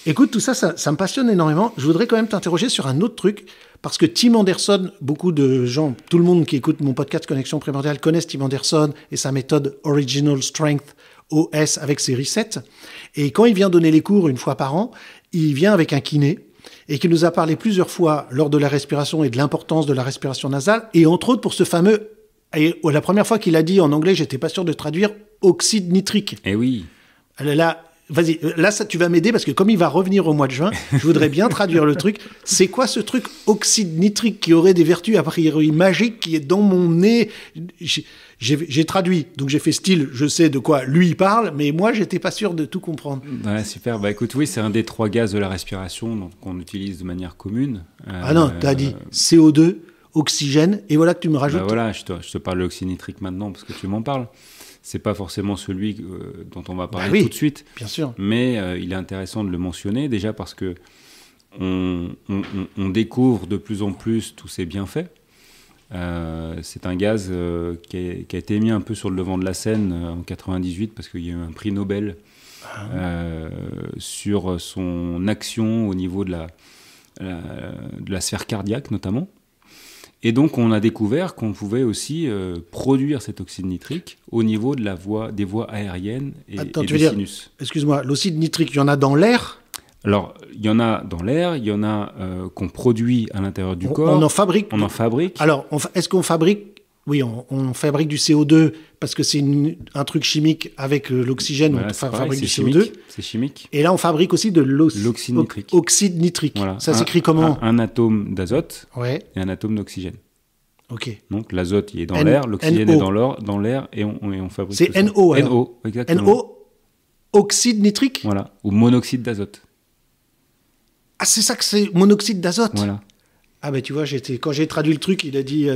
Écoute, tout ça me passionne énormément. Je voudrais quand même t'interroger sur un autre truc, parce que Tim Anderson, beaucoup de gens, tout le monde qui écoute mon podcast Connexion Primordiale connaissent Tim Anderson et sa méthode Original Strength OS avec ses resets. Et quand il vient donner les cours une fois par an, il vient avec un kiné et qui nous a parlé plusieurs fois lors de la respiration et de l'importance de la respiration nasale, et entre autres pour ce fameux... Et la première fois qu'il a dit en anglais, j'étais pas sûr de traduire oxyde nitrique. Eh oui. Là, vas-y, là ça, tu vas m'aider parce que comme il va revenir au mois de juin, je voudrais bien traduire le truc. C'est quoi ce truc oxyde nitrique qui aurait des vertus a priori magiques qui est dans mon nez? J'ai traduit, donc j'ai fait style, je sais de quoi lui il parle, mais moi j'étais pas sûr de tout comprendre. Ouais, super. Bah écoute, oui, c'est un des 3 gaz de la respiration qu'on utilise de manière commune. Ah non, t'as dit CO2. Oxygène, et voilà que tu me rajoutes. Bah voilà, je te parle de l'oxyde nitrique maintenant parce que tu m'en parles. C'est pas forcément celui dont on va parler tout de suite. Bien sûr. Mais il est intéressant de le mentionner déjà parce que on découvre de plus en plus tous ses bienfaits. C'est un gaz qui a été mis un peu sur le devant de la scène en 98 parce qu'il y a eu un prix Nobel sur son action au niveau de la sphère cardiaque notamment. Et donc, on a découvert qu'on pouvait aussi produire cet oxyde nitrique au niveau de des voies aériennes et des sinus. Excuse-moi, l'oxyde nitrique, il y en a dans l'air ? Alors, il y en a dans l'air, il y en a qu'on produit à l'intérieur du corps. On en fabrique ? On en fabrique. Alors, est-ce qu'on fabrique... Oui, on fabrique du CO2 parce que c'est un truc chimique avec l'oxygène, voilà, on fabrique du chimique, CO2. C'est chimique. Et là, on fabrique aussi de l'oxyde nitrique. Oxyde nitrique. Voilà. Ça s'écrit comment ? Un atome d'azote et un atome d'oxygène. Ok. Donc l'azote, il est dans l'air, l'oxygène est dans l'air et on fabrique. C'est NO alors. NO, exactement. NO, oxyde nitrique. Voilà, ou monoxyde d'azote. Ah, c'est ça que c'est, monoxyde d'azote. Voilà. Ah ben tu vois, quand j'ai traduit le truc, il a dit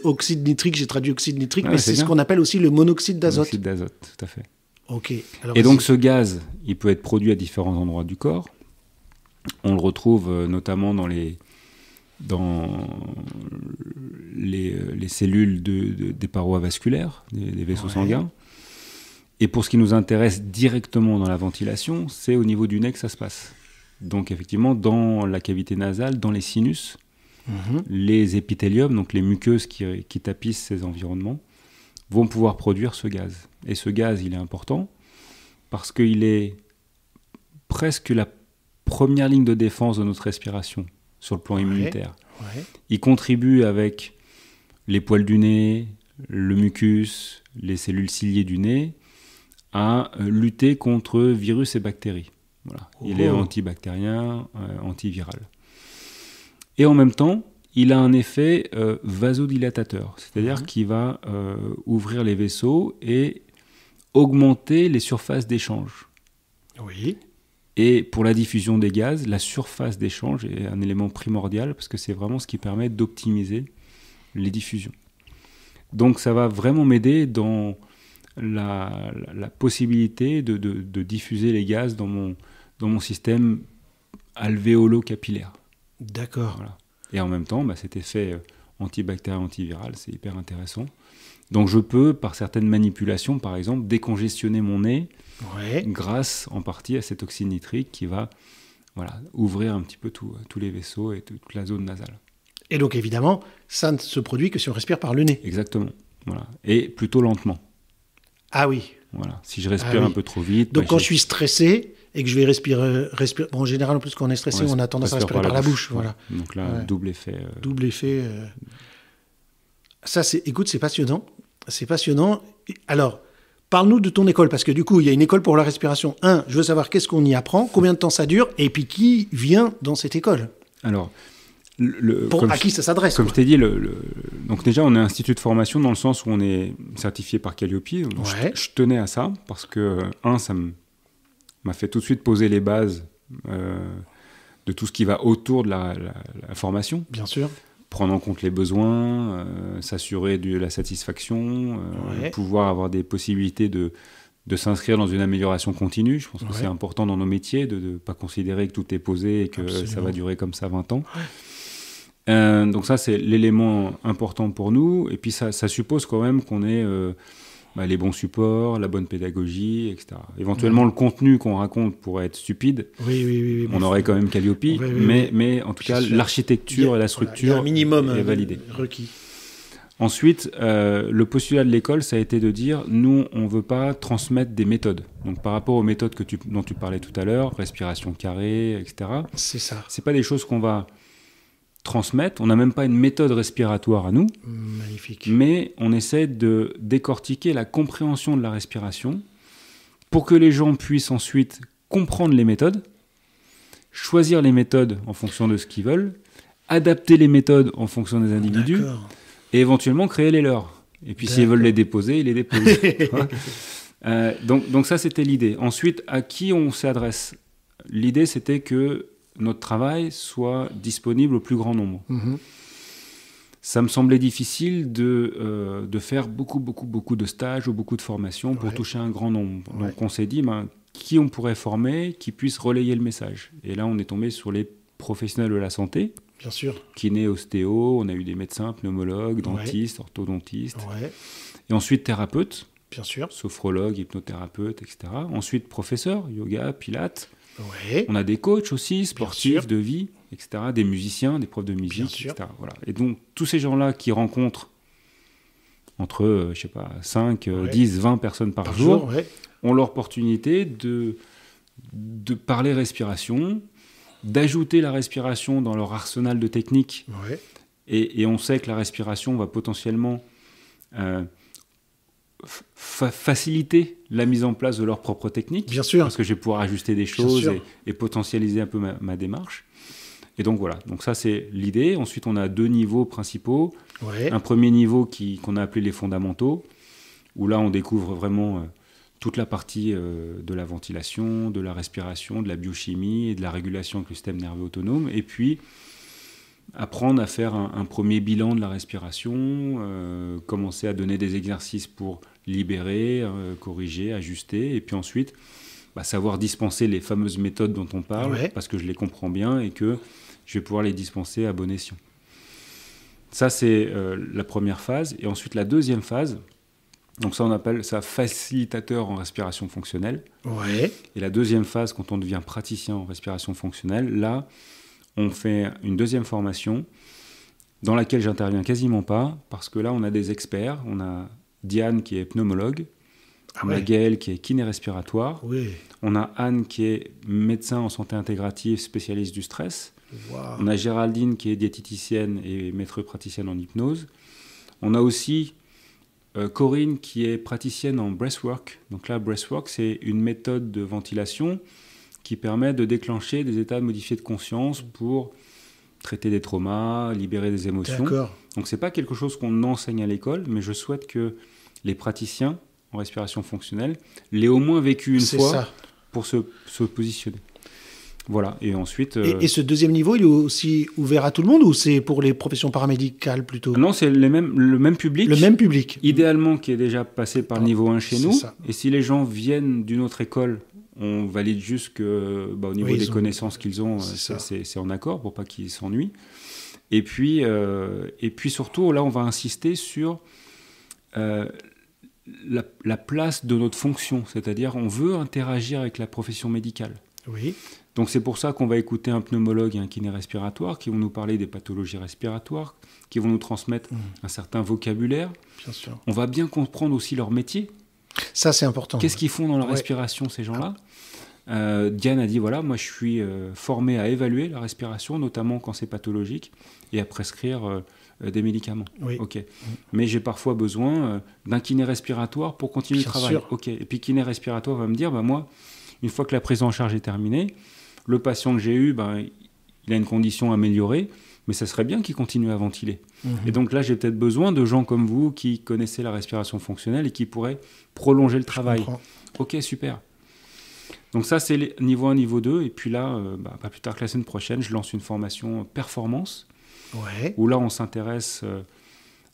oxyde nitrique, j'ai traduit oxyde nitrique, mais c'est ce qu'on appelle aussi le monoxyde d'azote. Monoxyde d'azote, tout à fait. Ok. Alors, et donc ce gaz, il peut être produit à différents endroits du corps. On le retrouve notamment dans les cellules des parois vasculaires, des vaisseaux sanguins. Et pour ce qui nous intéresse directement dans la ventilation, c'est au niveau du nez que ça se passe. Donc effectivement, dans la cavité nasale, dans les sinus, les épithéliums, donc les muqueuses qui tapissent ces environnements, vont pouvoir produire ce gaz. Et ce gaz, il est important parce qu'il est presque la première ligne de défense de notre respiration sur le plan immunitaire. Il contribue avec les poils du nez, le mucus, les cellules ciliées du nez à lutter contre virus et bactéries. Voilà. Il est antibactérien, antiviral. Et en même temps, il a un effet vasodilatateur, c'est-à-dire qu'il va ouvrir les vaisseaux et augmenter les surfaces d'échange. Oui. Et pour la diffusion des gaz, la surface d'échange est un élément primordial parce que c'est vraiment ce qui permet d'optimiser les diffusions. Donc ça va vraiment m'aider dans la possibilité de diffuser les gaz dans mon système alvéolo-capillaire. D'accord. Voilà. Et en même temps, cet effet antibactérien, antiviral, c'est hyper intéressant. Donc je peux, par certaines manipulations, par exemple, décongestionner mon nez grâce en partie à cet oxyde nitrique qui va ouvrir un petit peu tous les vaisseaux et toute la zone nasale. Et donc évidemment, ça ne se produit que si on respire par le nez. Exactement. Voilà. Et plutôt lentement. Ah oui. Voilà. Si je respire un peu trop vite... Donc quand je suis stressé et que je vais respirer... Bon, en général, en plus, quand on est stressé, on a tendance à respirer par la bouche. Voilà. Donc là, double effet. Double effet. Ça, écoute, c'est passionnant. C'est passionnant. Alors, parle-nous de ton école, parce que du coup, il y a une école pour la respiration. Je veux savoir qu'est-ce qu'on y apprend, combien de temps ça dure, et puis qui vient dans cette école ? Alors, à qui ça s'adresse? Comme je t'ai dit, donc déjà, on est un institut de formation dans le sens où on est certifié par Calliope. Donc je tenais à ça parce que, ça m'a fait tout de suite poser les bases de tout ce qui va autour de la formation. Bien sûr. Prendre en compte les besoins, s'assurer de la satisfaction, pouvoir avoir des possibilités de s'inscrire dans une amélioration continue. Je pense que c'est important dans nos métiers de ne pas considérer que tout est posé et que ça va durer comme ça 20 ans. Donc ça, c'est l'élément important pour nous. Et puis ça suppose quand même qu'on ait les bons supports, la bonne pédagogie, etc. Éventuellement, le contenu qu'on raconte pourrait être stupide. Oui, on aurait quand même Calliope, mais en tout cas, l'architecture et la structure est validée. Requis. Ensuite, le postulat de l'école, ça a été de dire, nous, on ne veut pas transmettre des méthodes. Donc, par rapport aux méthodes dont tu parlais tout à l'heure, respiration carrée, etc. C'est ça. C'est pas des choses qu'on va transmettre. On n'a même pas une méthode respiratoire à nous. Magnifique. Mais on essaie de décortiquer la compréhension de la respiration pour que les gens puissent ensuite comprendre les méthodes, choisir les méthodes en fonction de ce qu'ils veulent, adapter les méthodes en fonction des individus. D'accord. Et éventuellement créer les leurs. Et puis s'ils veulent les déposer, ils les déposent. Donc ça, c'était l'idée. Ensuite, à qui on s'adresse? L'idée, c'était que notre travail soit disponible au plus grand nombre. Ça me semblait difficile de faire beaucoup de stages ou beaucoup de formations pour toucher un grand nombre. Donc on s'est dit, qui on pourrait former qui puisse relayer le message? Et là, on est tombé sur les professionnels de la santé. Bien sûr. Kiné, ostéo, on a eu des médecins, pneumologues, dentistes, orthodontistes. Et ensuite thérapeutes. Bien sûr. Sophrologues, hypnothérapeutes, etc. Ensuite professeurs, yoga, pilates. On a des coachs aussi, sportifs, de vie, etc. Des musiciens, des profs de musique, etc. Voilà. Et donc tous ces gens-là qui rencontrent entre, 5, 10, 20 personnes par jour ont l'opportunité de parler respiration, d'ajouter la respiration dans leur arsenal de techniques. Et on sait que la respiration va potentiellement faciliter la mise en place de leur propre technique. Bien sûr. Parce que je vais pouvoir ajuster des choses et potentialiser un peu ma démarche. Et donc voilà, donc ça c'est l'idée. Ensuite on a 2 niveaux principaux. Un premier niveau qu'on a appelé les fondamentaux, où là on découvre vraiment toute la partie de la ventilation, de la respiration, de la biochimie et de la régulation avec le système nerveux autonome. Et puis apprendre à faire un premier bilan de la respiration, commencer à donner des exercices pour libérer, corriger, ajuster, et puis ensuite savoir dispenser les fameuses méthodes dont on parle, parce que je les comprends bien et que je vais pouvoir les dispenser à bon escient. Ça, c'est la première phase. Et ensuite, la deuxième phase, donc ça, on appelle ça facilitateur en respiration fonctionnelle. Et la deuxième phase, quand on devient praticien en respiration fonctionnelle, là, on fait une deuxième formation dans laquelle j'interviens quasiment pas, parce que là, on a des experts. On a Diane qui est pneumologue, on a Gaël qui est kiné respiratoire, on a Anne qui est médecin en santé intégrative, spécialiste du stress, on a Géraldine qui est diététicienne et maître praticienne en hypnose, on a aussi Corinne qui est praticienne en breathwork. Donc là, breathwork, c'est une méthode de ventilation qui permet de déclencher des états modifiés de conscience pour traiter des traumas, libérer des émotions. Donc c'est pas quelque chose qu'on enseigne à l'école, mais je souhaite que les praticiens en respiration fonctionnelle l'aient au moins vécu une fois pour se positionner. Voilà, et ensuite... Et ce deuxième niveau, il est aussi ouvert à tout le monde, ou c'est pour les professions paramédicales plutôt? Non, c'est le même public. Le même public. Idéalement, qui est déjà passé par le niveau 1 chez nous. Et si les gens viennent d'une autre école, on valide juste que, au niveau des connaissances qu'ils ont, c'est en accord pour pas qu'ils s'ennuient. Et puis surtout, là, on va insister sur la place de notre fonction. C'est-à-dire, on veut interagir avec la profession médicale. Donc c'est pour ça qu'on va écouter un pneumologue et un kiné respiratoire qui vont nous parler des pathologies respiratoires, qui vont nous transmettre un certain vocabulaire. Bien sûr. On va bien comprendre aussi leur métier. Ça, c'est important. Qu'est-ce qu'ils font dans la respiration, ces gens-là? Diane a dit, voilà, moi je suis formé à évaluer la respiration, notamment quand c'est pathologique, et à prescrire des médicaments. Mais j'ai parfois besoin d'un kiné respiratoire pour continuer le travail. Et puis kiné respiratoire va me dire, moi, une fois que la prise en charge est terminée, le patient que j'ai eu, il il a une condition améliorée, mais ça serait bien qu'il continue à ventiler. Et donc là, j'ai peut-être besoin de gens comme vous qui connaissez la respiration fonctionnelle et qui pourraient prolonger le travail. Ok, super. Donc ça, c'est niveau 1, niveau 2. Et puis là, pas plus tard que la semaine prochaine, je lance une formation performance, où là, on s'intéresse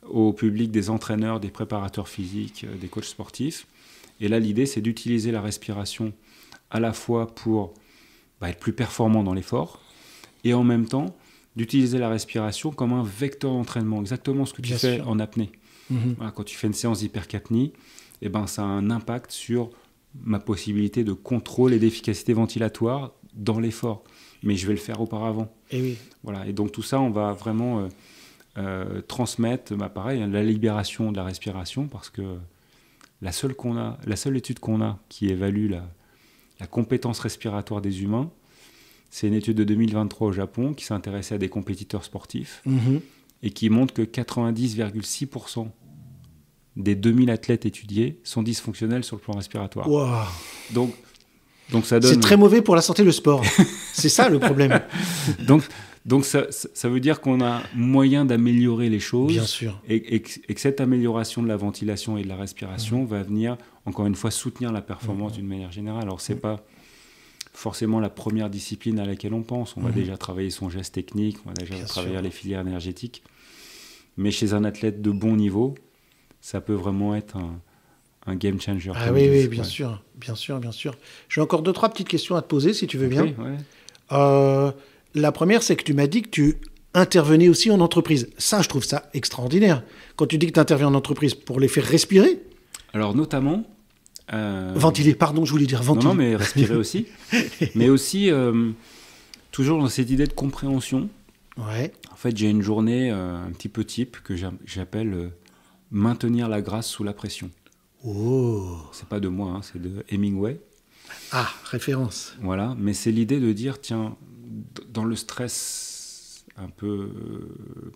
au public des entraîneurs, des préparateurs physiques, des coachs sportifs. Et là, l'idée, c'est d'utiliser la respiration à la fois pour être plus performant dans l'effort et en même temps d'utiliser la respiration comme un vecteur d'entraînement, exactement ce que tu fais en apnée. Voilà, quand tu fais une séance d'hypercapnie, ça a un impact sur ma possibilité de contrôle et d'efficacité ventilatoire dans l'effort. Mais je vais le faire auparavant. Et oui. Voilà. Et donc tout ça, on va vraiment transmettre, pareil, la libération de la respiration, parce que la seule étude qu'on a qui évalue la compétence respiratoire des humains, c'est une étude de 2023 au Japon qui s'intéressait à des compétiteurs sportifs et qui montre que 90,6% des 2000 athlètes étudiés sont dysfonctionnels sur le plan respiratoire. Wow. Donc ça donne... C'est très mauvais pour la santé, le sport. C'est ça le problème. Donc ça veut dire qu'on a moyen d'améliorer les choses. Bien sûr. Et que cette amélioration de la ventilation et de la respiration va venir, encore une fois, soutenir la performance d'une manière générale. Alors c'est pas forcément la première discipline à laquelle on pense. On va déjà travailler son geste technique, on va déjà travailler les filières énergétiques. Mais chez un athlète de bon niveau, ça peut vraiment être un game changer. Ah oui, bien sûr. J'ai encore 2-3 petites questions à te poser, si tu veux bien. Ouais. La première, c'est que tu m'as dit que tu intervenais aussi en entreprise. Ça, je trouve ça extraordinaire. Quand tu dis que tu interviens en entreprise, pour les faire respirer. Alors, notamment... Ventiler, pardon, je voulais dire ventiler. Non, mais respirer aussi. Mais aussi, toujours dans cette idée de compréhension. Ouais. En fait, j'ai une journée un petit peu type que j'appelle maintenir la grâce sous la pression. Oh. C'est pas de moi, hein, c'est de Hemingway. Ah, référence. Voilà, mais c'est l'idée de dire, tiens, dans le stress un peu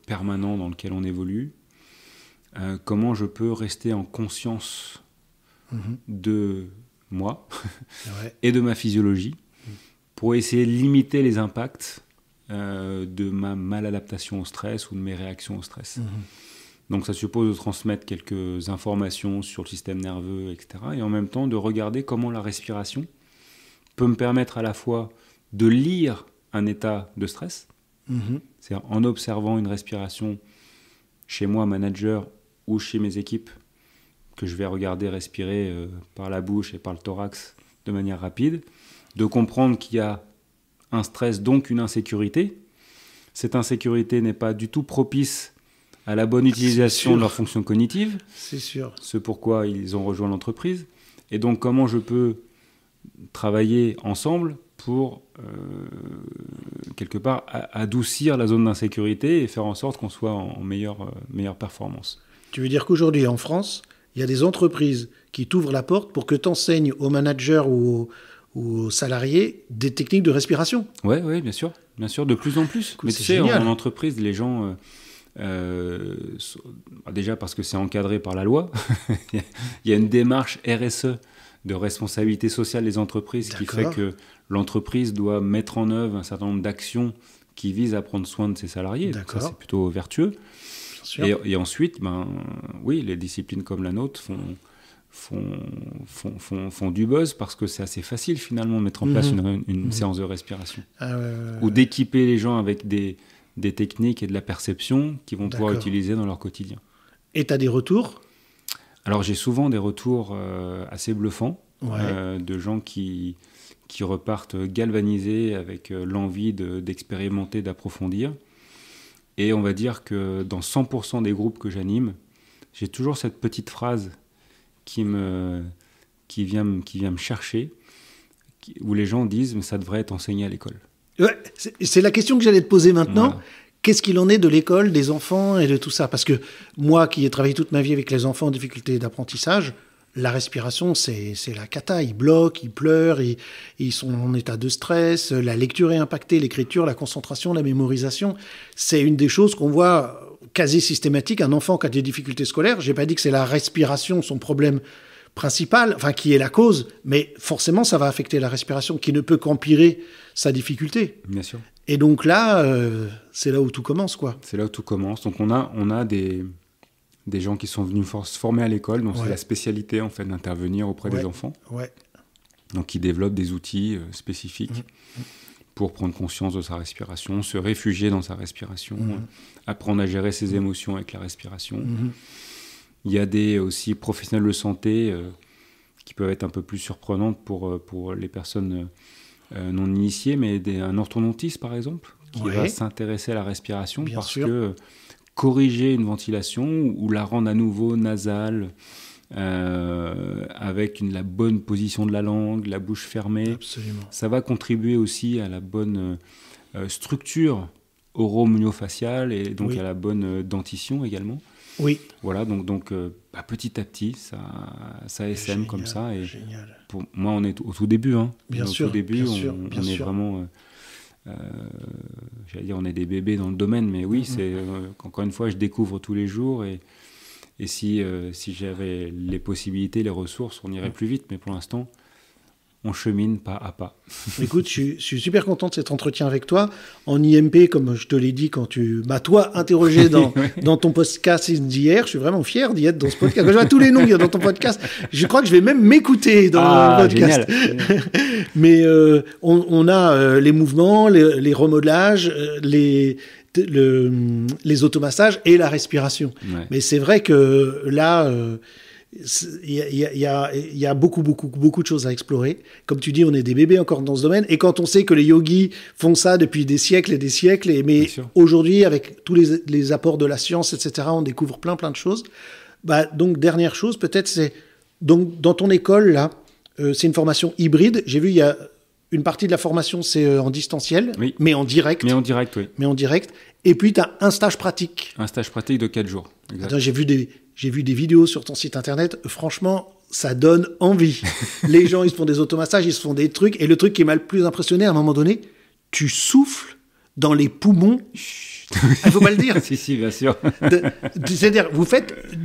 permanent dans lequel on évolue, comment je peux rester en conscience de moi et de ma physiologie pour essayer de limiter les impacts de ma maladaptation au stress ou de mes réactions au stress. Donc ça suppose de transmettre quelques informations sur le système nerveux, etc. Et en même temps de regarder comment la respiration peut me permettre à la fois de lire un état de stress, c'est-à-dire en observant une respiration chez moi, manager, ou chez mes équipes, que je vais regarder respirer par la bouche et par le thorax de manière rapide, de comprendre qu'il y a un stress, donc une insécurité. Cette insécurité n'est pas du tout propice à la bonne utilisation de leurs fonctions cognitives. C'est sûr. Ce pourquoi ils ont rejoint l'entreprise. Et donc, comment je peux travailler ensemble pour, quelque part, adoucir la zone d'insécurité et faire en sorte qu'on soit en meilleure performance. Tu veux dire qu'aujourd'hui, en France, il y a des entreprises qui t'ouvrent la porte pour que tu enseignes aux managers ou aux salariés des techniques de respiration? Oui, bien sûr, de plus en plus. Mais tu sais, en entreprise, les gens... déjà parce que c'est encadré par la loi, il y a une démarche RSE de responsabilité sociale des entreprises qui fait que l'entreprise doit mettre en œuvre un certain nombre d'actions qui visent à prendre soin de ses salariés. Donc ça, c'est plutôt vertueux. Et ensuite, oui, les disciplines comme la nôtre font du buzz parce que c'est assez facile finalement de mettre en place une séance de respiration. Ou d'équiper les gens avec des techniques et de la perception qu'ils vont pouvoir utiliser dans leur quotidien. Et tu as des retours? Alors j'ai souvent des retours assez bluffants de gens qui repartent galvanisés avec l'envie d'expérimenter, d'approfondir. Et on va dire que dans 100% des groupes que j'anime, j'ai toujours cette petite phrase qui vient me chercher, où les gens disent « mais ça devrait être enseigné à l'école ». Ouais, c'est la question que j'allais te poser maintenant. Voilà. Qu'est-ce qu'il en est de l'école, des enfants et de tout ça? Parce que moi, qui ai travaillé toute ma vie avec les enfants en difficulté d'apprentissage, la respiration, c'est la cata. Ils bloquent, ils pleurent, ils sont en état de stress. La lecture est impactée, l'écriture, la concentration, la mémorisation. C'est une des choses qu'on voit quasi systématique. Un enfant qui a des difficultés scolaires, j'ai pas dit que c'est la respiration son problème principal, enfin qui est la cause, mais forcément ça va affecter la respiration, qui ne peut qu'empirer sa difficulté. Bien sûr. Et donc là, c'est là où tout commence, quoi. C'est là où tout commence. Donc on a des gens qui sont venus se former à l'école, donc c'est la spécialité en fait d'intervenir auprès des enfants. Ouais. Donc ils développent des outils spécifiques pour prendre conscience de sa respiration, se réfugier dans sa respiration, apprendre à gérer ses émotions avec la respiration. Il y a des aussi professionnels de santé qui peuvent être un peu plus surprenantes pour les personnes non initiées, mais un orthodontiste par exemple, qui va s'intéresser à la respiration que corriger une ventilation ou la rendre à nouveau nasale, avec la bonne position de la langue, la bouche fermée. Absolument. Ça va contribuer aussi à la bonne structure oro-myo-faciale et donc à la bonne dentition également. Oui. Voilà, donc petit à petit, ça essaime comme ça. Et génial. Pour moi, on est au tout début. Hein. Bien sûr. Au tout début, bien on est sûr. vraiment... j'allais dire, on est des bébés dans le domaine, mais oui, c'est encore une fois, je découvre tous les jours et si j'avais les possibilités, les ressources, on irait plus vite, mais pour l'instant, on chemine pas à pas. Écoute, je suis super content de cet entretien avec toi. En IMP, comme je te l'ai dit quand tu m'as, toi, interrogé dans ton podcast d'hier, je suis vraiment fier d'y être dans ce podcast. Quand je vois tous les noms qu'il y a dans ton podcast, je crois que je vais même m'écouter dans le podcast. Génial. Mais on a les mouvements, les remodelages, les automassages et la respiration. Ouais. Mais c'est vrai que là... il y a beaucoup de choses à explorer. Comme tu dis, on est des bébés encore dans ce domaine. Et quand on sait que les yogis font ça depuis des siècles et des siècles, mais aujourd'hui, avec tous les apports de la science, etc., on découvre plein de choses. Donc, dernière chose, peut-être, c'est... Donc, dans ton école, là, c'est une formation hybride. J'ai vu, il y a une partie de la formation, c'est en distanciel, mais en direct. Mais en direct, oui. Mais en direct. Et puis, tu as un stage pratique. Un stage pratique de 4 jours. Attends, j'ai vu des vidéos sur ton site internet. Franchement, ça donne envie. Les gens, ils se font des automassages, ils se font des trucs. Et le truc qui m'a le plus impressionné, à un moment donné, tu souffles dans les poumons. Il faut pas le dire. Si, bien sûr. C'est-à-dire,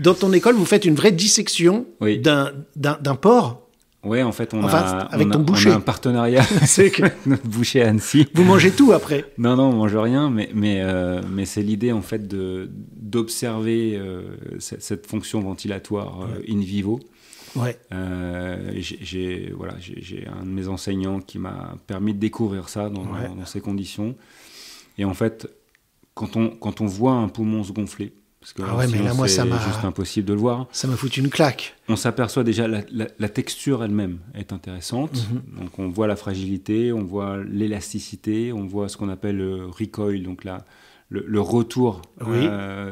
dans ton école, vous faites une vraie dissection d'un porc. Oui, en fait, on a un partenariat avec notre boucher à Annecy. Vous mangez tout après? Non, on mange rien, mais c'est l'idée en fait d'observer cette fonction ventilatoire in vivo. Ouais. J'ai un de mes enseignants qui m'a permis de découvrir ça dans ces conditions. Et en fait, quand on voit un poumon se gonfler, parce que mais là, moi, c'est juste impossible de le voir. Ça m'a foutu une claque. On s'aperçoit déjà la texture elle-même est intéressante. Donc on voit la fragilité, on voit l'élasticité, on voit ce qu'on appelle le recoil, donc le retour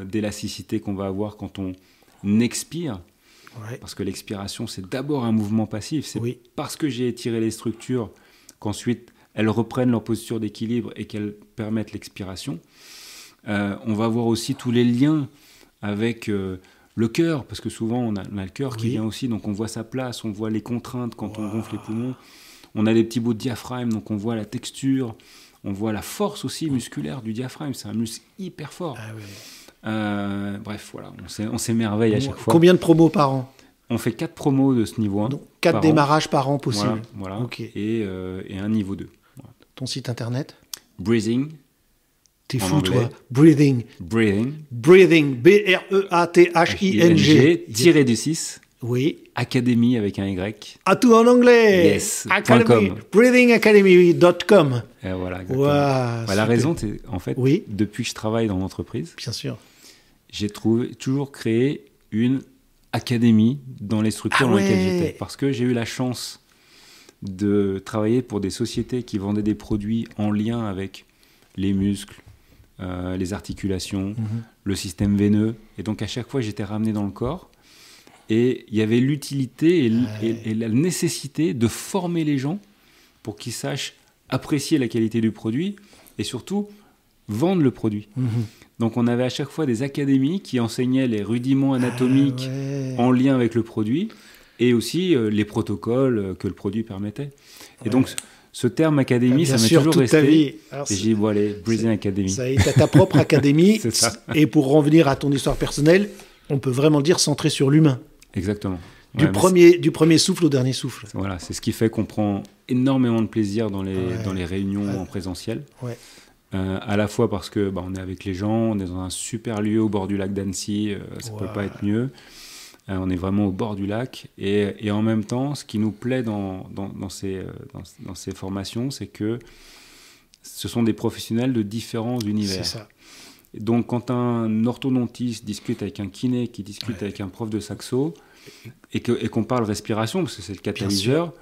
d'élasticité qu'on va avoir quand on expire. Ouais. Parce que l'expiration, c'est d'abord un mouvement passif. C'est parce que j'ai étiré les structures qu'ensuite elles reprennent leur posture d'équilibre et qu'elles permettent l'expiration. On va voir aussi tous les liens avec le cœur, parce que souvent on a le cœur qui vient aussi, donc on voit sa place, on voit les contraintes quand on gonfle les poumons. On a des petits bouts de diaphragme, donc on voit la texture, on voit la force aussi musculaire du diaphragme, c'est un muscle hyper fort. Bref, voilà, on s'émerveille à chaque fois. Combien de promos par an? On fait 4 promos de ce niveau 1. Donc 4 démarrages par an possibles. Voilà. Okay. Et un niveau 2. Voilà. Ton site internet? Breathing. T'es fou, toi. Breathing. B-R-E-A-T-H-I-N-G. -du-6. Oui. Académie avec un Y. Ah, tout en anglais. Yes. Academy. Breathingacademy.com. Et voilà, exactement. La raison, c'est en fait, depuis que je travaille dans l'entreprise, bien sûr, j'ai toujours créé une académie dans les structures dans lesquelles j'étais. Parce que j'ai eu la chance de travailler pour des sociétés qui vendaient des produits en lien avec les muscles, les articulations, le système veineux. Et donc, à chaque fois, j'étais ramené dans le corps. Et il y avait l'utilité et la nécessité de former les gens pour qu'ils sachent apprécier la qualité du produit et surtout vendre le produit. Donc, on avait à chaque fois des académies qui enseignaient les rudiments anatomiques en lien avec le produit et aussi les protocoles que le produit permettait. Et donc, ce terme académie, ça m'est toujours resté. Alors, et j'ai dit, bon, allez, Breathing Academy. Ça y est, t'as ta propre académie. C'est ça. Et pour revenir à ton histoire personnelle, on peut vraiment dire centré sur l'humain. Exactement. Du premier souffle au dernier souffle. Voilà, c'est ce qui fait qu'on prend énormément de plaisir dans les réunions en présentiel. À la fois parce que on est avec les gens, on est dans un super lieu au bord du lac d'Annecy, ça ne peut pas être mieux. On est vraiment au bord du lac. Et en même temps, ce qui nous plaît dans ces formations, c'est que ce sont des professionnels de différents univers. C'est ça. Donc, quand un orthodontiste discute avec un kiné, qui discute avec un prof de saxo, et qu'on parle respiration, parce que c'est le catalyseur,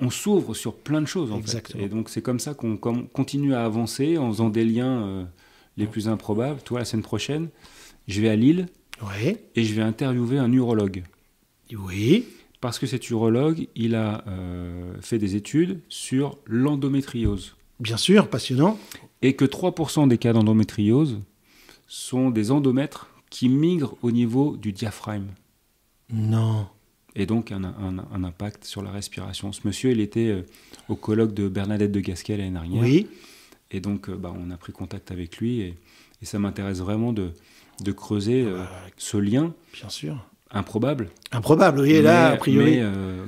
on s'ouvre sur plein de choses, en fait. Et donc, c'est comme ça qu'on continue à avancer en faisant des liens les plus improbables. Toi, la semaine prochaine, je vais à Lille et je vais interviewer un urologue. Oui. Parce que cet urologue, il a fait des études sur l'endométriose. Bien sûr, passionnant. Et que 3% des cas d'endométriose sont des endomètres qui migrent au niveau du diaphragme. Non. Et donc un impact sur la respiration. Ce monsieur, il était au colloque de Bernadette de Gasquet l'année dernière. Oui. Et donc, on a pris contact avec lui et ça m'intéresse vraiment de creuser ce lien. Bien sûr. Improbable. Improbable, oui, et là, a priori. Mais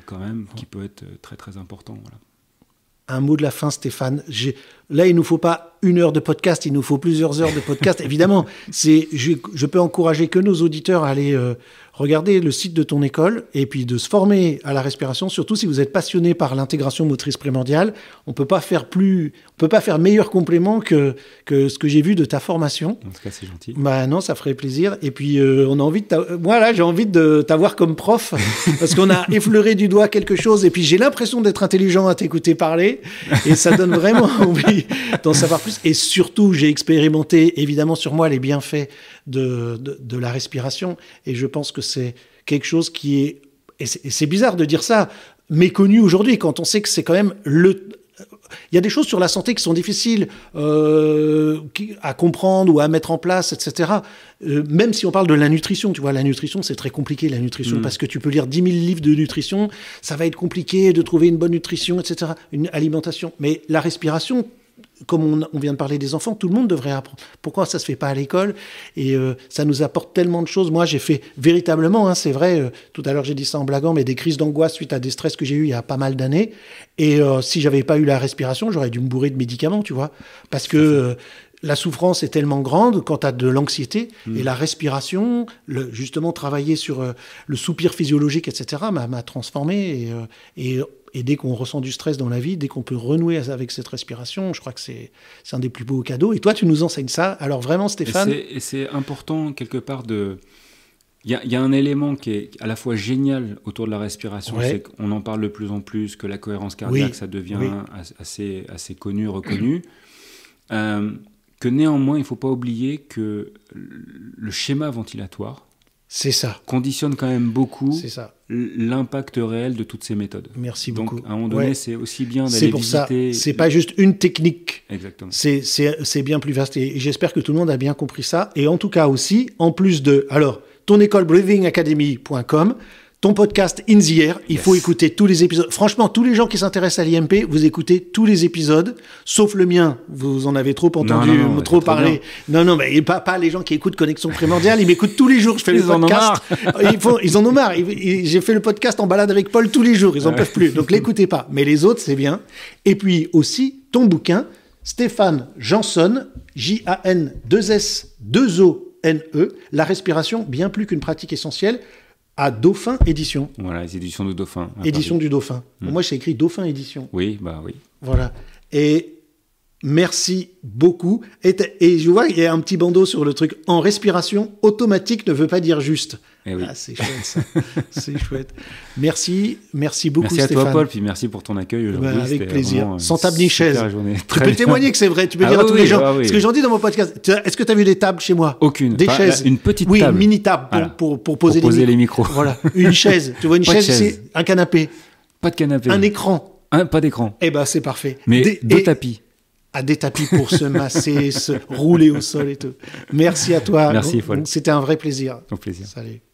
quand même, qui peut être très, très important. Voilà. Un mot de la fin, Stéphane. Là, il ne nous faut pas 1 heure de podcast, il nous faut plusieurs heures de podcast. Évidemment, je peux encourager que nos auditeurs à aller regarder le site de ton école et puis de se former à la respiration, surtout si vous êtes passionné par l'intégration motrice primordiale. On peut pas faire meilleur complément que ce que j'ai vu de ta formation. En tout cas, c'est gentil. Non, ça ferait plaisir. Et puis, on a envie j'ai envie de t'avoir comme prof parce qu'on a effleuré du doigt quelque chose. Et puis, j'ai l'impression d'être intelligent à t'écouter parler. Et ça donne vraiment envie d'en savoir plus. Et surtout, j'ai expérimenté, évidemment, sur moi les bienfaits de la respiration. Et je pense que c'est quelque chose qui est... Et c'est bizarre de dire ça, méconnu aujourd'hui, quand on sait que c'est quand même Il y a des choses sur la santé qui sont difficiles à comprendre ou à mettre en place, etc. Même si on parle de la nutrition, tu vois, la nutrition, c'est très compliqué, la nutrition, parce que tu peux lire 10 000 livres de nutrition, ça va être compliqué de trouver une bonne nutrition, etc., une alimentation. Mais la respiration, comme on vient de parler des enfants, tout le monde devrait apprendre. Pourquoi ça ne se fait pas à l'école ? Et ça nous apporte tellement de choses. Moi, j'ai fait véritablement, c'est vrai, tout à l'heure j'ai dit ça en blaguant, mais des crises d'angoisse suite à des stress que j'ai eus il y a pas mal d'années. Et si je n'avais pas eu la respiration, j'aurais dû me bourrer de médicaments, tu vois. Parce que la souffrance est tellement grande quand tu as de l'anxiété. Et la respiration, justement travailler sur le soupir physiologique, etc., m'a transformé. Et dès qu'on ressent du stress dans la vie, dès qu'on peut renouer avec cette respiration, je crois que c'est un des plus beaux cadeaux. Et toi, tu nous enseignes ça. Alors vraiment, Stéphane... Et c'est important, quelque part, Il y a un élément qui est à la fois génial autour de la respiration, c'est qu'on en parle de plus en plus, que la cohérence cardiaque, ça devient assez connu, reconnu. Que néanmoins, il ne faut pas oublier que le schéma ventilatoire... C'est ça. Conditionne quand même beaucoup l'impact réel de toutes ces méthodes. Merci beaucoup. Donc, à un moment donné, c'est aussi bien d'aller visiter... C'est pas juste une technique. Exactement. C'est bien plus vaste. Et j'espère que tout le monde a bien compris ça. Et en tout cas aussi, en plus de... Alors, ton école breathingacademy.com, ton podcast In the Air, il faut écouter tous les épisodes. Franchement, tous les gens qui s'intéressent à l'IMP, vous écoutez tous les épisodes, sauf le mien. Vous en avez trop entendu, trop parler. Non, mais pas les gens qui écoutent Connexion Primordiale, ils m'écoutent tous les jours. Je fais le podcast. Ils en ont marre. J'ai fait le podcast en balade avec Paul tous les jours. Ils en peuvent plus. Donc l'écoutez pas. Mais les autres, c'est bien. Et puis aussi, ton bouquin, Stéphane Jansson, J-A-N-2-S-2-O-N-E, la respiration, bien plus qu'une pratique essentielle, à Dauphin Édition. Voilà, les éditions de Dauphin. Édition du Dauphin. Moi, j'ai écrit Dauphin Édition. Oui. Voilà. Et merci beaucoup. Et je vois, il y a un petit bandeau sur le truc. En respiration, automatique ne veut pas dire juste. Oui. Ah, c'est chouette, ça. C'est chouette. Merci beaucoup, Stéphane. Stéphane. À toi, Paul, puis merci pour ton accueil aujourd'hui. Avec plaisir. Sans table ni chaise. Tu peux bien. témoigner que c'est vrai. Tu peux dire à tous les gens. Parce que j'en dis dans mon podcast. Est-ce que tu as vu des tables chez moi ? Aucune. Des chaises. Une petite table. Oui, une mini table pour poser les micros. Voilà. Une chaise. Tu vois, une chaise, c'est un canapé. Pas de canapé. Un écran. Pas d'écran. Eh ben, c'est parfait. Mais deux tapis. Des tapis pour se masser, se rouler au sol et tout. Merci à toi. Merci, Paul. C'était un vrai plaisir. Au plaisir. Salut.